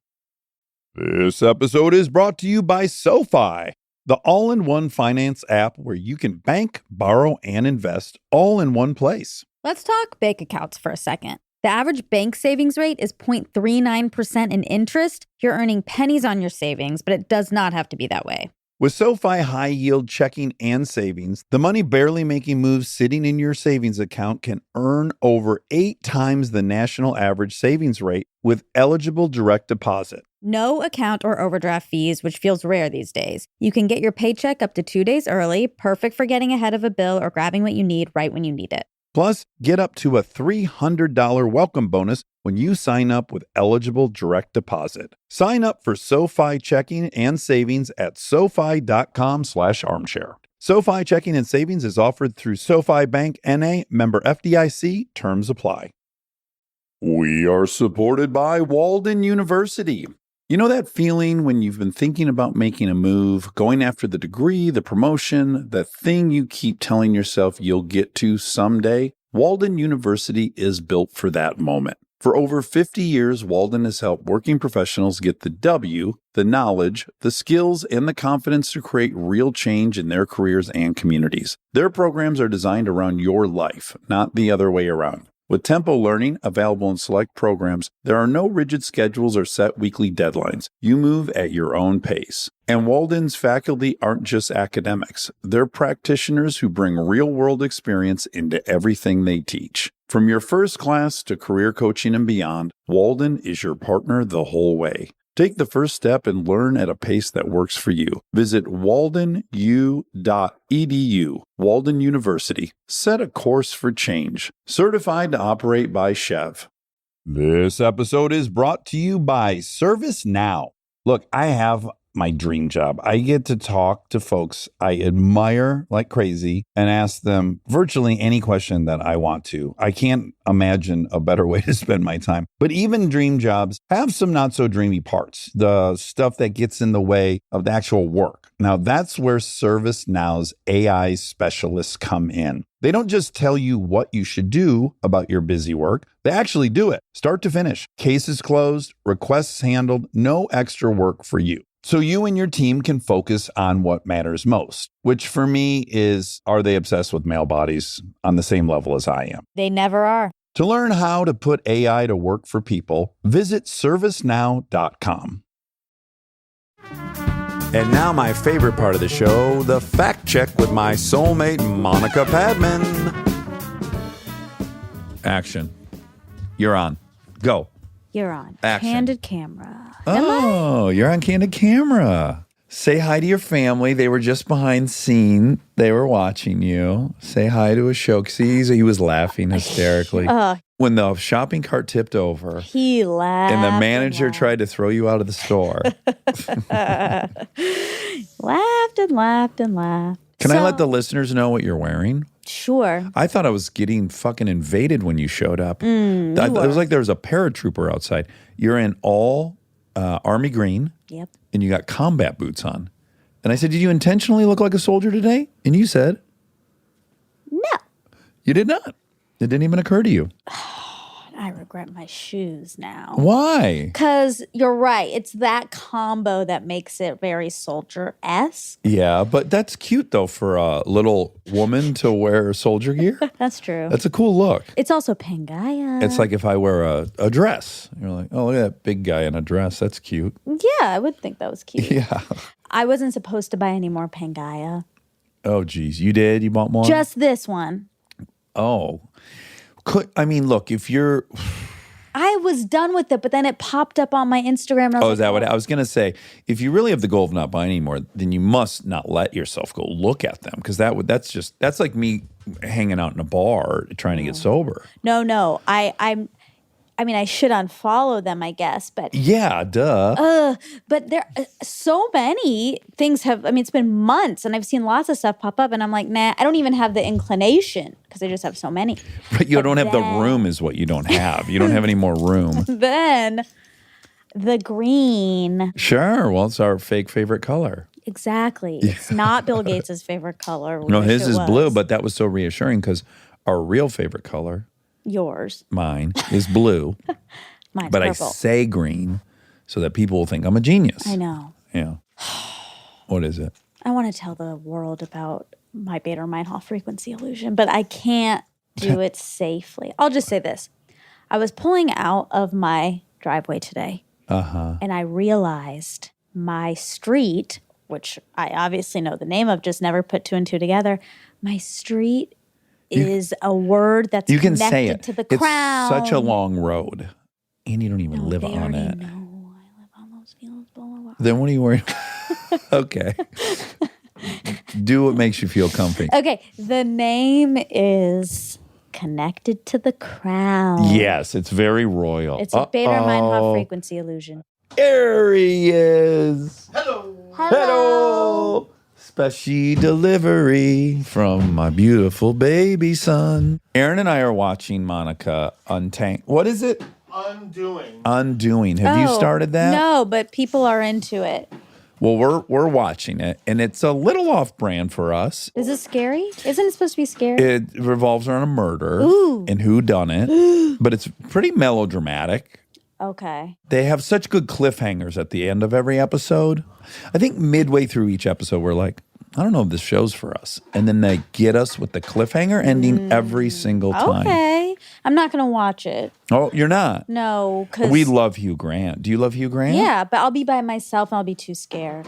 A: This episode is brought to you by SoFi, the all-in-one finance app where you can bank, borrow, and invest all in one place.
B: Let's talk bank accounts for a second. The average bank savings rate is 0.39% in interest. You're earning pennies on your savings, but it does not have to be that way.
A: With SoFi high-yield checking and savings, the money barely making moves sitting in your savings account can earn over 8 times the national average savings rate with eligible direct deposit.
B: No account or overdraft fees, which feels rare these days. You can get your paycheck up to 2 days early, perfect for getting ahead of a bill or grabbing what you need right when you need it.
A: Plus, get up to a $300 welcome bonus when you sign up with eligible direct deposit. Sign up for SoFi checking and savings at SoFi.com/armchair. SoFi checking and savings is offered through SoFi Bank N.A., member FDIC. Terms apply. We are supported by Walden University. You know that feeling when you've been thinking about making a move, going after the degree, the promotion, the thing you keep telling yourself you'll get to someday? Walden University is built for that moment. For over 50 years, Walden has helped working professionals get the W, the knowledge, the skills, and the confidence to create real change in their careers and communities. Their programs are designed around your life, not the other way around. With Tempo Learning available in select programs, there are no rigid schedules or set weekly deadlines. You move at your own pace. And Walden's faculty aren't just academics. They're practitioners who bring real-world experience into everything they teach. From your first class to career coaching and beyond, Walden is your partner the whole way. Take the first step and learn at a pace that works for you. Visit waldenu.edu. Walden University. Set a course for change. Certified to operate by Chev. This episode is brought to you by ServiceNow. Look, I have my dream job. I get to talk to folks I admire like crazy and ask them virtually any question that I want to. I can't imagine a better way to spend my time. But even dream jobs have some not so dreamy parts, the stuff that gets in the way of the actual work. Now, that's where ServiceNow's AI specialists come in. They don't just tell you what you should do about your busy work. They actually do it, start to finish. Cases closed, requests handled, no extra work for you. So you and your team can focus on what matters most, which for me is, are they obsessed with male bodies on the same level as I am?
E: They never are.
A: To learn how to put AI to work for people, visit servicenow.com.
G: And now my favorite part of the show, the fact check with my soulmate, Monica Padman.
A: Action. You're on. Go.
E: You're on.
A: Action.
E: Candid camera.
A: Oh, you're on Candid Camera. Say hi to your family. They were just behind scene. They were watching you. Say hi to Ashok. He was laughing hysterically. When the shopping cart tipped over
E: He laughed.
A: and the manager tried to throw you out of the store.
E: Laughed and laughed and laughed.
A: Can I let the listeners know what you're wearing?
E: Sure.
A: I thought I was getting fucking invaded when you showed up. It was like there was a paratrooper outside. You're in all army green.
E: Yep.
A: And you got combat boots on. And I said, did you intentionally look like a soldier today? And you said,
E: No.
A: you did not. It didn't even occur to you.
E: I regret my shoes now.
A: Why?
E: Because you're right. It's that combo that makes it very soldier-esque.
A: Yeah, but that's cute, though, for a little woman to wear soldier gear.
E: That's true.
A: That's a cool look.
E: It's also Pangaya.
A: It's like if I wear a dress. You're like, oh, look at that big guy in a dress. That's cute.
E: Yeah, I would think that was cute.
A: Yeah.
E: I wasn't supposed to buy any more Pangaya.
A: Oh, geez. You did? You bought more?
E: Just this one.
A: Oh. Look, if you're...
E: I was done with it, but then it popped up on my Instagram. And I was
A: is that what I was going to say? If you really have the goal of not buying anymore, then you must not let yourself go look at them, because that's like me hanging out in a bar trying to get sober.
E: No. I should unfollow them, I guess, but
A: Yeah, duh.
E: but there so many things have. It's been months, and I've seen lots of stuff pop up, and I'm like, nah, I don't even have the inclination because I just have so many.
A: But you don't have the room, is what you don't have. You don't have any more room.
E: Then the green.
A: Sure. Well, it's our fake favorite color.
E: Exactly. It's not Bill Gates' favorite color.
A: No,
E: Wish
A: his
E: it
A: is
E: was.
A: blue, but that was so reassuring because our real favorite color,
E: Yours.
A: mine, is blue.
E: Mine's
A: But
E: purple.
A: I say green so that people will think I'm a genius.
E: I know.
A: Yeah. What is it?
E: I want to tell the world about my Bader-Meinhof frequency illusion, but I can't do it safely. I'll just say this. I was pulling out of my driveway today, and I realized my street, which I obviously know the name of, just never put two and two together. My street is a word that's
A: You can
E: connected
A: say it.
E: to the
A: It's
E: crown.
A: such a long road. And you don't even live
E: They
A: on
E: already
A: it.
E: know I live on those fields, blah, blah, blah.
A: Then what are you worried Okay. Do what makes you feel comfy.
E: Okay, the name is connected to the crown.
A: Yes, it's very royal.
E: It's a Bader-Meinhof frequency illusion.
A: There he is. Hello. Special delivery from my beautiful baby son. Aaron and I are watching Monica Untank. What is it? Undoing. Have you started that?
E: No, but people are into it.
A: Well, we're watching it, and it's a little off-brand for us.
E: Is it scary? Isn't it supposed to be scary?
A: It revolves around a murder
E: Ooh.
A: and who done it, but it's pretty melodramatic.
E: Okay.
A: They have such good cliffhangers at the end of every episode. I think midway through each episode, we're like, I don't know if this show's for us. And then they get us with the cliffhanger ending every single time.
E: Okay. I'm not going to watch it.
A: Oh, you're not?
E: No, because...
A: We love Hugh Grant. Do you love Hugh Grant?
E: Yeah, but I'll be by myself and I'll be too scared.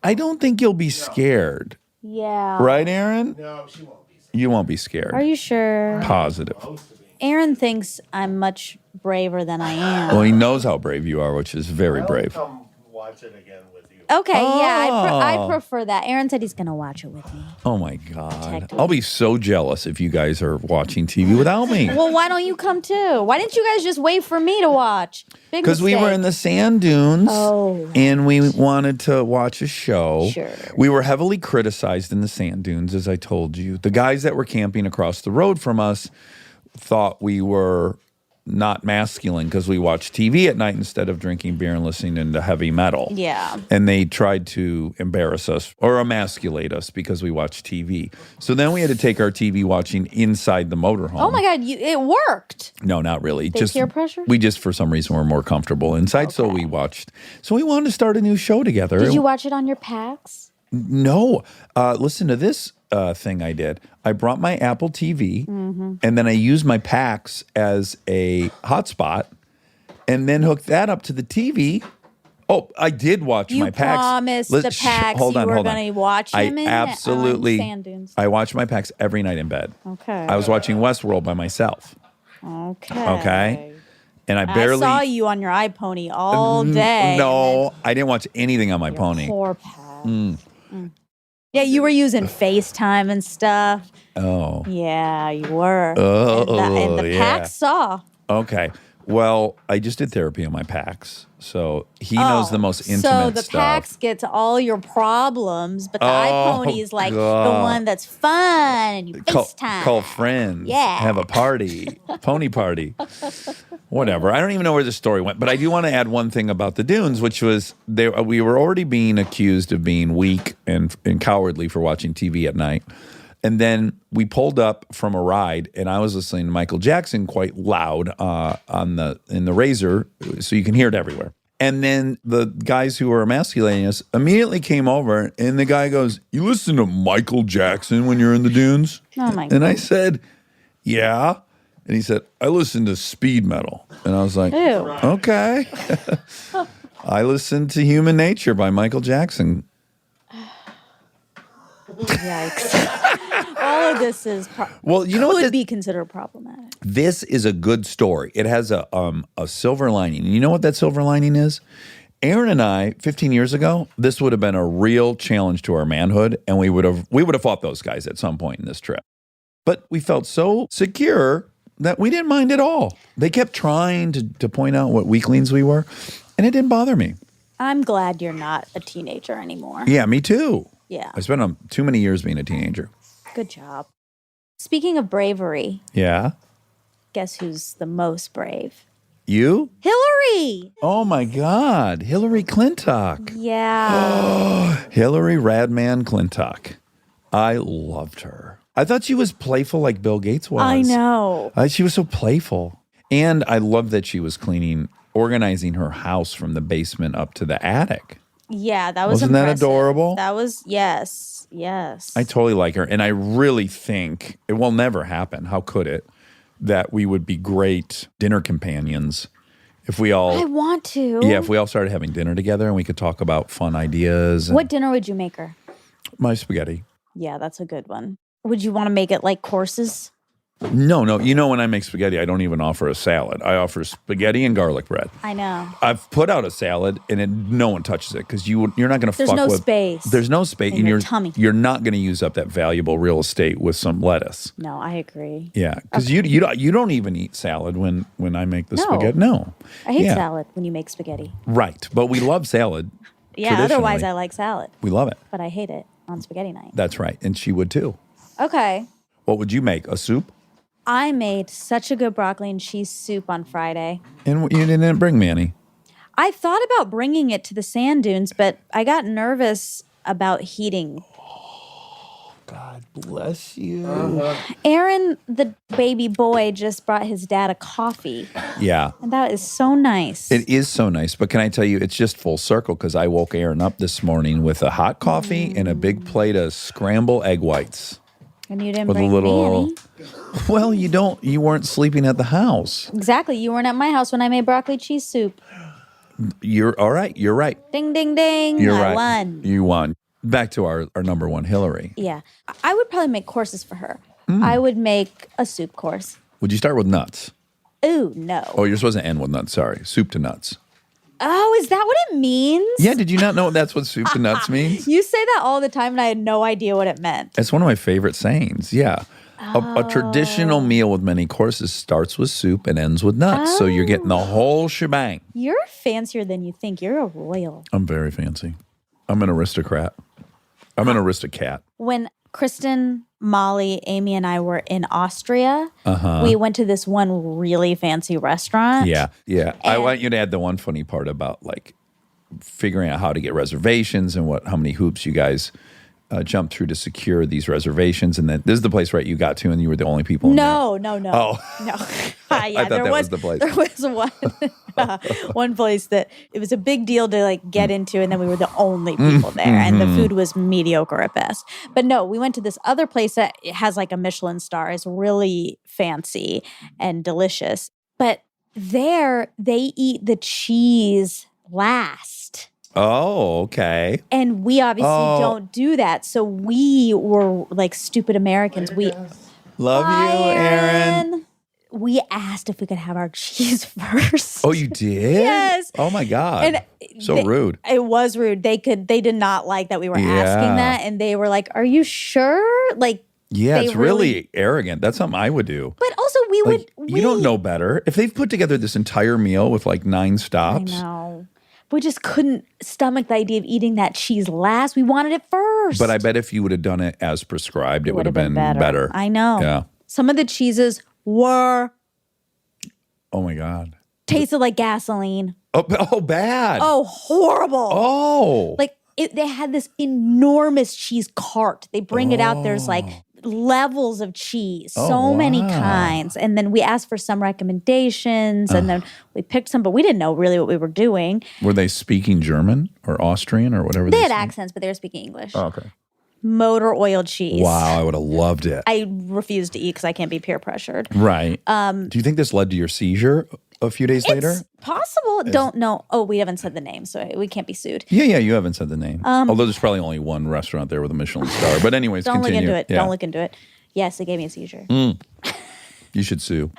A: I don't think you'll be scared.
E: Yeah.
A: Right, Aaron? No, she won't be scared. You won't be scared.
E: Are you sure?
A: Positive.
E: Aaron thinks I'm much braver than I am.
A: Well, he knows how brave you are, which is very brave.
H: Come watch it again with you.
E: Okay, yeah, I
A: Oh.
E: prefer that. Aaron said he's going to watch it with me.
A: Oh my God.
E: Protect me.
A: I'll be so jealous if you guys are watching TV without me.
E: Well, why don't you come too? Why didn't you guys just wait for me to watch?
A: Because we were in the sand dunes and we wanted to watch a show.
E: Sure.
A: We were heavily criticized in the sand dunes, as I told you. The guys that were camping across the road from us thought we were not masculine because we watched TV at night instead of drinking beer and listening to heavy metal.
E: Yeah.
A: And they tried to embarrass us or emasculate us because we watched TV. So then we had to take our TV watching inside the motorhome.
E: Oh my God, it worked.
A: No, not really.
E: Just peer pressure?
A: We just, for some reason, were more comfortable inside. So we watched. So we wanted to start a new show together.
E: Did you watch it on your PAX?
A: No. Listen to this thing I did. I brought my Apple TV and then I used my PAX as a hotspot and then hooked that up to the TV. Oh, I did watch
E: You
A: my PAX.
E: promised the PAX you were going to watch him in
A: absolutely.
E: Sand Dunes.
A: I watched my PAX every night in bed.
E: Okay.
A: I was watching Westworld by myself.
E: Okay.
A: Okay. And I barely
E: I saw you on your iPony all day.
A: No, I didn't watch anything on my
E: Your
A: pony.
E: Poor PAX. Yeah, you were using FaceTime and stuff.
A: Oh.
E: Yeah, you were.
A: Oh,
E: and the
A: yeah.
E: PAX saw.
A: Okay. Well, I just did therapy on my PAX. So he knows the most intimate
E: So the
A: stuff.
E: PAX gets all your problems, but the iPony is like the
A: God.
E: one that's fun and you FaceTime.
A: Call friends.
E: Yeah.
A: Have a party. Pony party. Whatever. I don't even know where the story went, but I do want to add one thing about the dunes, which was we were already being accused of being weak and cowardly for watching TV at night. And then we pulled up from a ride, and I was listening to Michael Jackson quite loud in the Razor, so you can hear it everywhere. And then the guys who were emasculating us immediately came over, and the guy goes, "You listen to Michael Jackson when you're in the dunes?"
E: Oh my
A: And I said, "Yeah." And he said, "I listen to speed metal." And I was like,
E: Ew.
A: "Okay." I listened to Human Nature by Michael Jackson.
E: Yikes. All of this is
A: Well, you know what
E: could
A: this-
E: be considered problematic.
A: This is a good story. It has a silver lining. And you know what that silver lining is? Aaron and I, 15 years ago, this would have been a real challenge to our manhood, and we would have fought those guys at some point in this trip. But we felt so secure that we didn't mind at all. They kept trying to point out what weaklings we were, and it didn't bother me.
E: I'm glad you're not a teenager anymore.
A: Yeah, me too.
E: Yeah.
A: I spent too many years being a teenager.
E: Good job. Speaking of bravery,
A: Yeah?
E: guess who's the most brave?
A: You?
E: Hillary.
A: Oh my God. Hillary Clinton.
E: Yeah.
A: Hillary Radman Clinton. I loved her. I thought she was playful like Bill Gates was.
E: I know.
A: She was so playful. And I love that she was organizing her house from the basement up to the attic.
E: Yeah, that was
A: Wasn't that
E: impressive.
A: adorable?
E: That was, yes.
A: I totally like her. And I really think it will never happen. How could it? That we would be great dinner companions if we all.
E: I want to.
A: Yeah, if we all started having dinner together and we could talk about fun ideas. And
E: What dinner would you make her?
A: my spaghetti.
E: Yeah, that's a good one. Would you want to make it like courses?
A: No. You know, when I make spaghetti, I don't even offer a salad. I offer spaghetti and garlic bread.
E: I know.
A: I've put out a salad and no one touches it because you're not going to fuck
E: There's no
A: with.
E: space
A: There's no space
E: in your tummy.
A: You're not going to use up that valuable real estate with some lettuce.
E: No, I agree.
A: Yeah, because you don't even eat salad when I make the
E: No.
A: spaghetti. No,
E: I hate
A: Yeah.
E: salad when you make spaghetti.
A: Right, but we love salad.
E: Yeah, otherwise
A: traditionally.
E: I like salad,
A: We love it.
E: but I hate it on spaghetti night.
A: That's right, and she would too.
E: Okay.
A: What would you make? A soup?
E: I made such a good broccoli and cheese soup on Friday.
A: And you didn't bring me any.
E: I thought about bringing it to the sand dunes, but I got nervous about heating.
A: God bless you.
E: Aaron, the baby boy, just brought his dad a coffee,
A: Yeah.
E: and that is so nice.
A: It is so nice, but can I tell you, it's just full circle because I woke Aaron up this morning with a hot coffee and a big plate of scrambled egg whites.
E: And you didn't
A: With a
E: bring
A: little.
E: me any.
A: Well, you weren't sleeping at the house.
E: Exactly. You weren't at my house when I made broccoli cheese soup.
A: You're all right. You're right.
E: Ding, ding, ding.
A: You're
E: I
A: right.
E: won.
A: You won. Back to our number one, Hillary.
E: Yeah. I would probably make courses for her.
A: Mm.
E: I would make a soup course.
A: Would you start with nuts?
E: Ooh, no.
A: Oh, you're supposed to end with nuts. Sorry. Soup to nuts.
E: Oh, is that what it means?
A: Yeah, did you not know that's what soup to nuts means?
E: You say that all the time, and I had no idea what it meant.
A: It's one of my favorite sayings. Yeah. A traditional meal with many courses starts with soup and ends with nuts. So you're getting the whole shebang.
E: You're fancier than you think. You're a royal.
A: I'm very fancy. I'm an aristocrat. I'm an aristocat.
E: When Kristen, Molly, Amy, and I were in Austria, we went to this one really fancy restaurant.
A: Yeah. I want you to add the one funny part about like figuring out how to get reservations and how many hoops you guys jumped through to secure these reservations. And then this is the place, right? You got to, and you were the only people in there.
E: No.
A: Oh.
E: No.
A: I thought that was the place.
E: There was one place that it was a big deal to like get into, and then we were the only people there, and the food was mediocre at best. But no, we went to this other place that has like a Michelin star. It's really fancy and delicious. But there, they eat the cheese last.
A: Oh, okay.
E: And we obviously don't do that. So we were like stupid Americans.
A: Love you, Aaron.
E: We asked if we could have our cheese first.
A: Oh, you did?
E: Yes.
A: Oh my God.
E: And
A: rude.
E: It was rude. They did not like that we were asking that. And they were like, "Are you sure?" Like,
A: yeah, it's really arrogant. That's something I would do.
E: But also
A: You don't know better. If they've put together this entire meal with like 9 stops.
E: I know. We just couldn't stomach the idea of eating that cheese last. We wanted it first.
A: But I bet if you would have done it as prescribed, it would have been better.
E: I know.
A: Yeah.
E: Some of the cheeses were
A: Oh my God.
E: tasted like gasoline.
A: Oh, bad.
E: Oh, horrible.
A: Oh.
E: Like they had this enormous cheese cart. They bring it out. There's like levels of cheese, so many kinds. And then we asked for some recommendations, and then we picked some, but we didn't know really what we were doing.
A: Were they speaking German or Austrian or whatever?
E: They had accents, but they were speaking English.
A: Oh, okay.
E: Motor oil cheese.
A: Wow, I would have loved it.
E: I refused to eat because I can't be peer pressured.
A: Right. Do you think this led to your seizure a few days later?
E: It's possible. Don't know. Oh, we haven't said the name, so we can't be sued.
A: Yeah, you haven't said the name. Although there's probably only one restaurant there with a Michelin star. But anyways,
E: Don't
A: continue.
E: look into it.
A: Yeah.
E: Don't look into it. Yes, it gave me a seizure.
A: You should sue.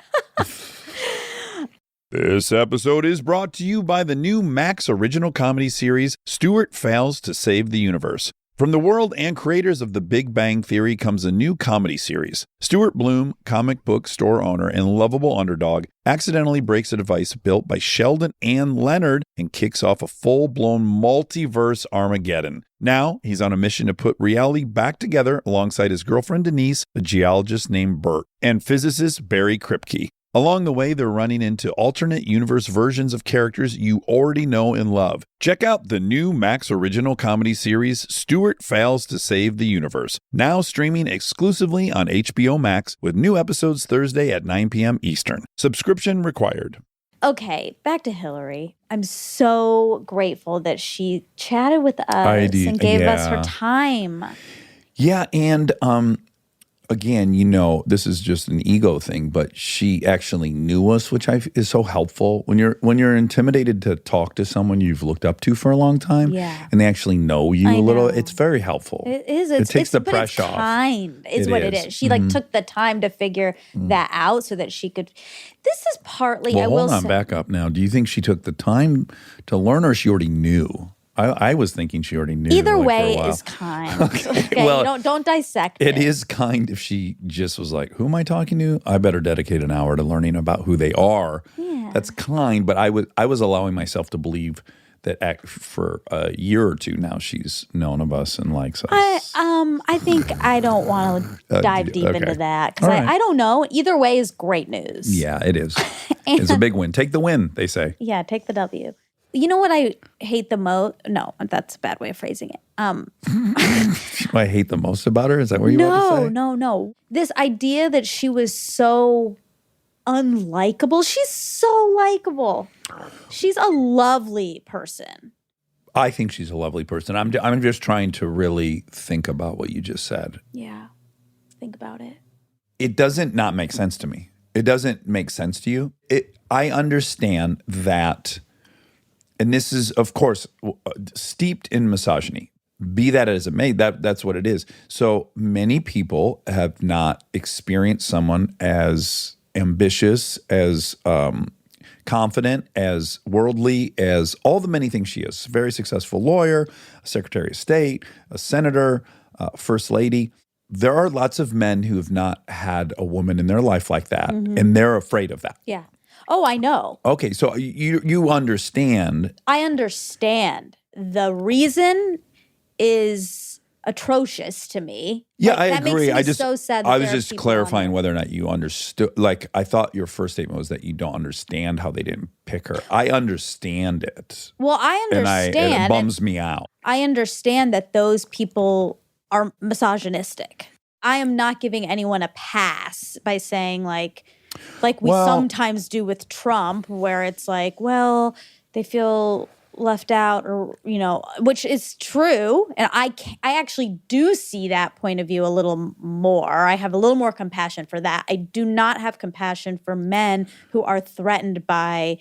A: This episode is brought to you by the new Max original comedy series, Stuart Fails to Save the Universe. From the world and creators of The Big Bang Theory comes a new comedy series. Stuart Bloom, comic book store owner and lovable underdog, accidentally breaks a device built by Sheldon and Leonard and kicks off a full-blown multiverse Armageddon. Now, he's on a mission to put reality back together alongside his girlfriend Denise, a geologist named Bert, and physicist Barry Kripke. Along the way, they're running into alternate universe versions of characters you already know and love. Check out the new Max original comedy series, Stuart Fails to Save the Universe, now streaming exclusively on HBO Max with new episodes Thursday at 9 p.m. Eastern. Subscription required.
E: Okay, back to Hillary. I'm so grateful that she chatted with us and gave us her time.
A: Yeah, and again, this is just an ego thing, but she actually knew us, which is so helpful. When you're intimidated to talk to someone you've looked up to for a long time, and they actually know you a little, it's very helpful.
E: It is.
A: It takes the pressure off.
E: Kind is what it is. She took the time to figure that out so that she could. This is partly.
A: Well, hold on, back up now. Do you think she took the time to learn, or she already knew? I was thinking she already knew.
E: Either
A: like,
E: way is kind. Okay,
A: well,
E: don't dissect it.
A: It is kind if she just was like, "Who am I talking to? I better dedicate an hour to learning about who they are."
E: Yeah.
A: That's kind, but I was allowing myself to believe that for a year or two now she's known of us and likes us.
E: I think I don't want to dive deep into that because
A: right.
E: I don't know. Either way is great news.
A: Yeah, it is. It's a big win. Take the win, they say.
E: Yeah, take the W. You know what I hate the most? No, that's a bad way of phrasing it.
A: I hate the most about her? Is that what you want to say?
E: No. This idea that she was so unlikable. She's so likable. She's a lovely person.
A: I think she's a lovely person. I'm just trying to really think about what you just said.
E: Yeah. Think about it.
A: It doesn't not make sense to me. It doesn't make sense to you. I understand that. And this is, of course, steeped in misogyny. Be that as it may, that's what it is. So many people have not experienced someone as ambitious, as confident, as worldly as all the many things she is. Very successful lawyer, a Secretary of State, a senator, First Lady. There are lots of men who have not had a woman in their life like that, and they're afraid of that.
E: Yeah. Oh, I know.
A: Okay, so you understand.
E: I understand. The reason is atrocious to me.
A: Yeah,
E: Like,
A: I
E: that
A: agree.
E: Makes me so sad. That
A: I was
E: there are
A: just
E: people
A: clarifying
E: on
A: whether or not you understood. Like, I thought your first statement was that you don't understand how they didn't pick her. I understand it.
E: Well, I
A: And
E: understand.
A: it bums me out.
E: I understand that those people are misogynistic. I am not giving anyone a pass by saying like we
A: Well-
E: sometimes do with Trump, where it's like, well, they feel left out, or which is true, and I actually do see that point of view a little more. I have a little more compassion for that. I do not have compassion for men who are threatened by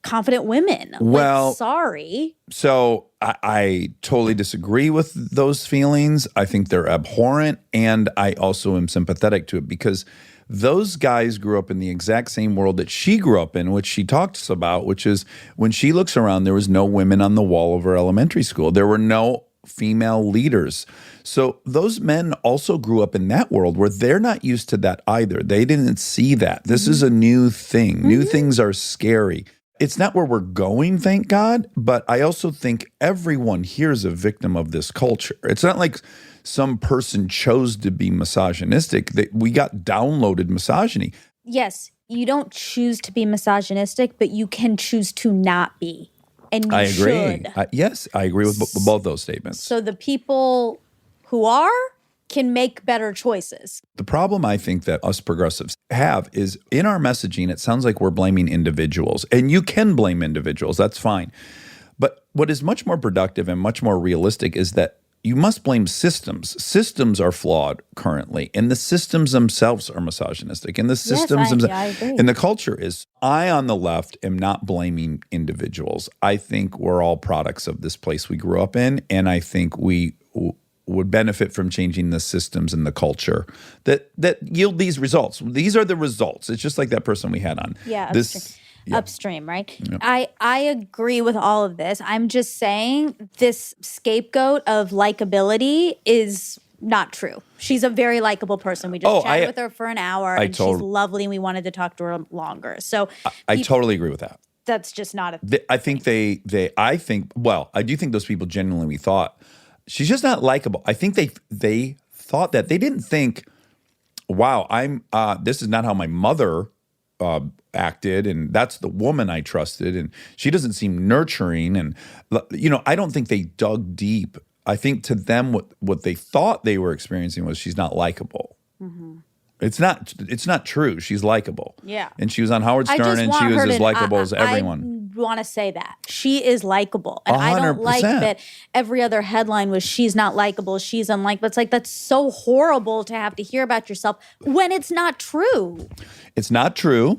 E: confident women.
A: Well-
E: like, sorry.
A: So I totally disagree with those feelings. I think they're abhorrent, and I also am sympathetic to it because those guys grew up in the exact same world that she grew up in, which she talks about, which is when she looks around, there was no women on the wall of her elementary school. There were no female leaders. So those men also grew up in that world where they're not used to that either. They didn't see that. This is a new thing. New things are scary. It's not where we're going, thank God, but I also think everyone here is a victim of this culture. It's not like some person chose to be misogynistic. We got downloaded misogyny.
E: Yes, you don't choose to be misogynistic, but you can choose to not be. And you
A: I agree.
E: should.
A: Yes, I agree with both those statements.
E: So the people who are can make better choices.
A: The problem I think that us progressives have is in our messaging, it sounds like we're blaming individuals. And you can blame individuals, that's fine. But what is much more productive and much more realistic is that you must blame systems. Systems are flawed currently, and the systems themselves are misogynistic. And the systems
E: I agree.
A: and the culture is. I, on the left, am not blaming individuals. I think we're all products of this place we grew up in, and I think we would benefit from changing the systems and the culture that yield these results. These are the results. It's just like that person we had on.
E: Yeah,
A: This. Yeah.
E: Upstream, right? I agree with all of this. I'm just saying this scapegoat of likability is not true. She's a very likable person. We just chatted with her for an hour, and she's lovely, and we wanted to talk to her longer. So
A: I totally agree with that.
E: that's just not a
A: I think I do think those people genuinely thought she's just not likable. I think they thought that. They didn't think, wow, this is not how my mother acted, and that's the woman I trusted, and she doesn't seem nurturing, and I don't think they dug deep. I think to them what they thought they were experiencing was she's not likable. Mm-hmm. It's not true. She's likable.
E: Yeah.
A: And she was on Howard Stern, and she was as likable as everyone.
E: I want to say that. She is likable. And I don't like
A: 100%.
E: that every other headline was she's not likable, she's unlikable. It's like, that's so horrible to have to hear about yourself when it's not true.
A: It's not true.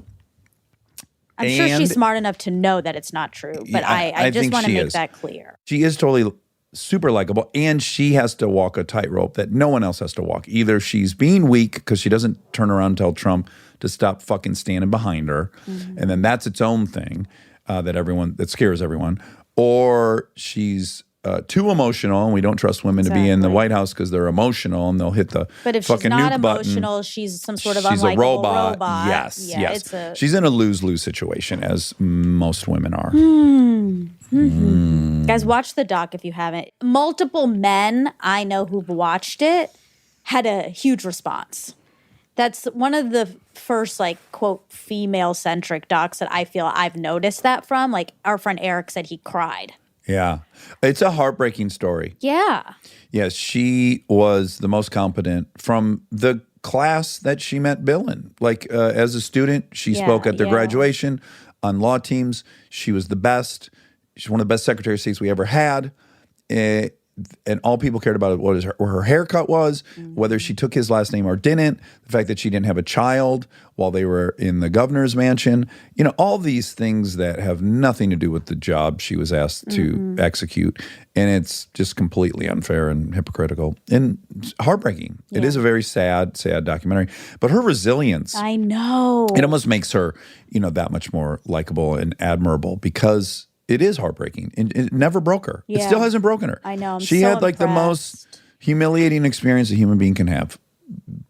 E: I'm sure
A: And-
E: she's smart enough to know that it's not true, but
A: Yeah,
E: I just
A: think
E: want to
A: she
E: make
A: is.
E: that clear.
A: She is totally super likable, and she has to walk a tightrope that no one else has to walk. Either she's being weak because she doesn't turn around and tell Trump to stop fucking standing behind her, and then that's its own thing that scares everyone, or she's too emotional, and we don't trust women to be in the
E: Exactly.
A: White House because they're emotional and they'll hit the
E: But if she's
A: fucking
E: not
A: nuke button.
E: emotional, she's some sort of
A: She's
E: unlikable
A: a robot.
E: robot.
A: Yes,
E: Yeah,
A: yes. She's in a lose-lose situation, as most women are.
E: Guys, watch the doc if you haven't. Multiple men I know who've watched it had a huge response. That's one of the first, quote, female-centric docs that I feel I've noticed that from. Like, our friend Eric said he cried.
A: Yeah. It's a heartbreaking story.
E: Yeah.
A: Yes, she was the most competent from the class that she met Bill in. As a student, she spoke at their graduation on law teams. She was the best. She's one of the best Secretary of States we ever had. and all people cared about what her haircut was, whether she took his last name or didn't, the fact that she didn't have a child while they were in the governor's mansion, all these things that have nothing to do with the job she was asked to execute. And it's just completely unfair and hypocritical and heartbreaking. It is a very sad documentary. But her resilience,
E: I know.
A: it almost makes her, that much more likable and admirable because it is heartbreaking. It never broke her. It
E: Yeah.
A: still hasn't broken her.
E: I know. I'm
A: She
E: so
A: had like the most
E: impressed.
A: humiliating experience a human being can have.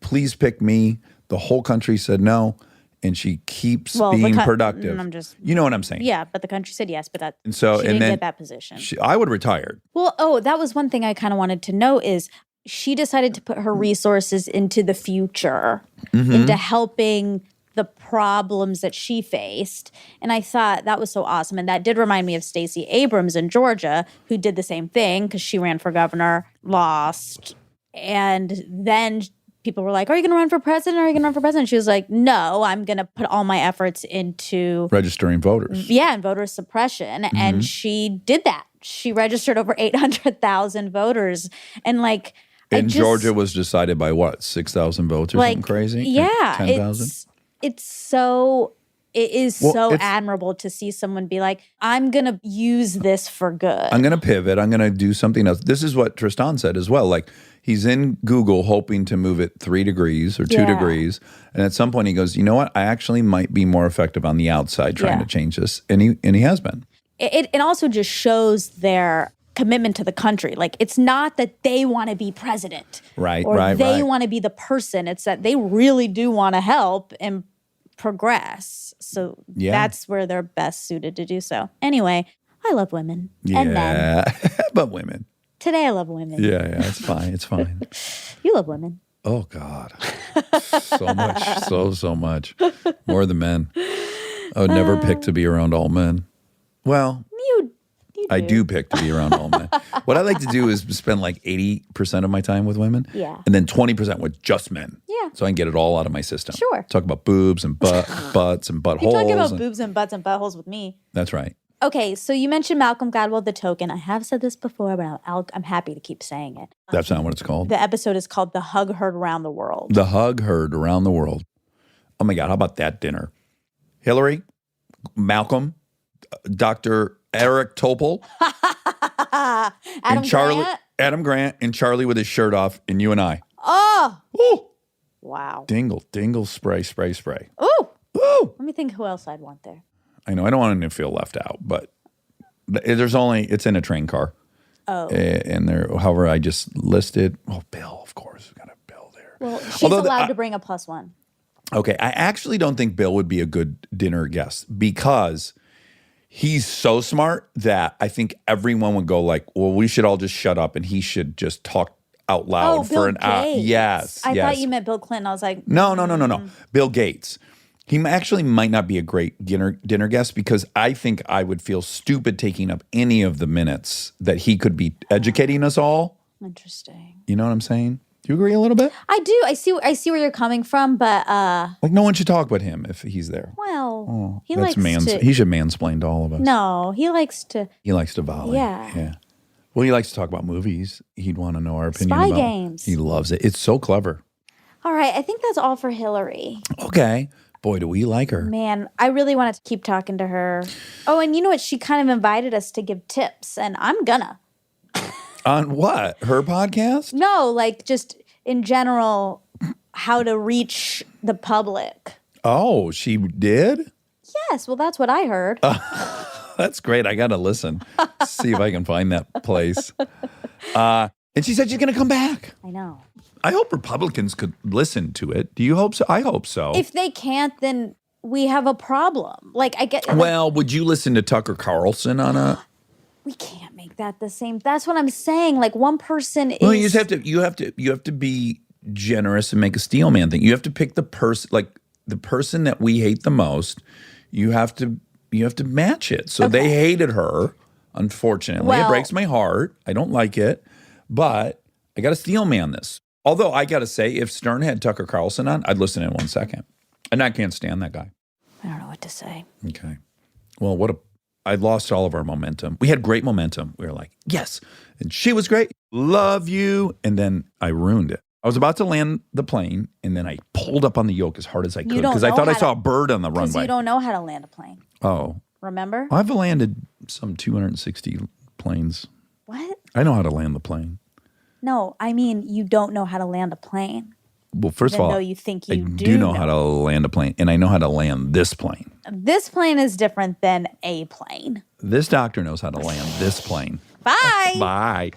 A: Please pick me. The whole country said no. And she keeps being productive.
E: I'm just,
A: you know what I'm saying?
E: yeah, but the country said yes, but that
A: And so,
E: she
A: and
E: didn't
A: then
E: get that position.
A: I would have retired.
E: Well, that was one thing I kind of wanted to know is she decided to put her resources into the future, into helping the problems that she faced. And I thought that was so awesome. And that did remind me of Stacey Abrams in Georgia, who did the same thing because she ran for governor, lost. And then people were like, are you going to run for president? Are you going to run for president? She was like, no, I'm going to put all my efforts into
A: Registering voters.
E: yeah, and voter suppression. And she did that. She registered over 800,000 voters. And like,
A: And Georgia was decided by what, 6,000 votes or something crazy?
E: Yeah.
A: 10,000?
E: It is
A: Well,
E: so
A: it's-
E: admirable to see someone be like, I'm going to use this for good.
A: I'm going to pivot. I'm going to do something else. This is what Tristan said as well. Like he's in Google hoping to move it 3 degrees or 2
E: Yeah.
A: degrees. And at some point he goes, you know what? I actually might be more effective on the outside trying
E: Yeah.
A: to change this. And he has been.
E: It also just shows their commitment to the country. Like, it's not that they want to be president.
A: Right,
E: or
A: right,
E: they
A: right.
E: want to be the person. It's that they really do want to help and progress. So
A: Yeah.
E: that's where they're best suited to do so. Anyway, I love women and men.
A: Yeah. But women.
E: Today I love women.
A: Yeah, it's fine. It's fine.
E: You love women.
A: Oh God. So much. So much. More than men. I would never pick to be around all men. Well,
E: You
A: I do pick to be around all men. What I like to do is spend like 80% of my time with women.
E: Yeah.
A: And then 20% with just men.
E: Yeah.
A: So I can get it all out of my system.
E: Sure.
A: Talk about boobs and butts and buttholes.
E: You talk about
A: and-
E: boobs and butts and buttholes with me.
A: That's right.
E: Okay, so you mentioned Malcolm Gladwell, The Token. I have said this before, but I'm happy to keep saying it.
A: That's not what it's called.
E: The episode is called The Hug Heard Around the World.
A: The hug heard around the world. Oh my God, how about that dinner? Hillary, Malcolm, Dr. Eric Topol,
E: Adam
A: and Charlie,
E: Grant?
A: Adam Grant, and Charlie with his shirt off, and you and I.
E: Oh,
A: Ooh,
E: wow.
A: dingle, spray.
E: Ooh,
A: Ooh.
E: let me think who else I'd want there.
A: I know, I don't want him to feel left out, but it's in a train car.
E: Oh.
A: And there, however, I just listed, Bill, of course, we got a Bill there.
E: Well, she's
A: Although
E: allowed to bring a +1.
A: Okay, I actually don't think Bill would be a good dinner guest because he's so smart that I think everyone would go like, well, we should all just shut up and he should just talk out loud for
E: Bill
A: an hour.
E: Gates.
A: Yes.
E: I
A: yes.
E: thought you meant Bill Clinton. I was like,
A: No. Bill Gates. He actually might not be a great dinner guest because I think I would feel stupid taking up any of the minutes that he could be educating us all.
E: interesting.
A: You know what I'm saying? Do you agree a little bit?
E: I do. I see where you're coming from, but
A: Like no one should talk but him if he's there.
E: well, he
A: That's
E: likes to.
A: He should mansplain to all of us.
E: No, he likes to.
A: He likes to volley.
E: Yeah.
A: Well, he likes to talk about movies. He'd want to know our opinion
E: Spy
A: about
E: games.
A: He loves it. It's so clever.
E: All right, I think that's all for Hillary.
A: Okay. Boy, do we like her.
E: Man, I really wanted to keep talking to her. Oh, and you know what? She kind of invited us to give tips, and I'm gonna.
A: On what? Her podcast?
E: No, like just in general, how to reach the public.
A: Oh, she did?
E: Yes, well, that's what I heard.
A: That's great. I got to listen. See if I can find that place. And she said she's going to come back.
E: I know.
A: I hope Republicans could listen to it. Do you hope so? I hope so.
E: If they can't, then we have a problem. Like I get. Like,
A: Well, would you listen to Tucker Carlson on a?
E: we can't make that the same. That's what I'm saying. Like one person is.
A: Well, you just have to be generous and make a steel man thing. You have to pick the person, like the person that we hate the most. You have to match it. So they hated her. Unfortunately, it
E: Well-
A: breaks my heart. I don't like it, but I got to steel man this. Although I got to say, if Stern had Tucker Carlson on, I'd listen in 1 second. And I can't stand that guy.
E: I don't know what to say.
A: Okay. Well, what a I lost all of our momentum. We had great momentum. We were like, yes. And she was great. Love you. And then I ruined it. I was about to land the plane, and then I pulled up on the yoke as hard as I could because I thought I saw a bird on the
E: Because
A: runway.
E: you don't know how to land a plane.
A: Oh.
E: Remember?
A: I've landed some 260 planes.
E: What?
A: I know how to land the plane.
E: No, I mean, you don't know how to land a plane.
A: Well, first of
E: Even
A: all,
E: though you think
A: I
E: you
A: do know how to land a plane, and I know how to land this plane.
E: This plane is different than a plane.
A: This doctor knows how to land this plane.
E: Bye.
A: Bye.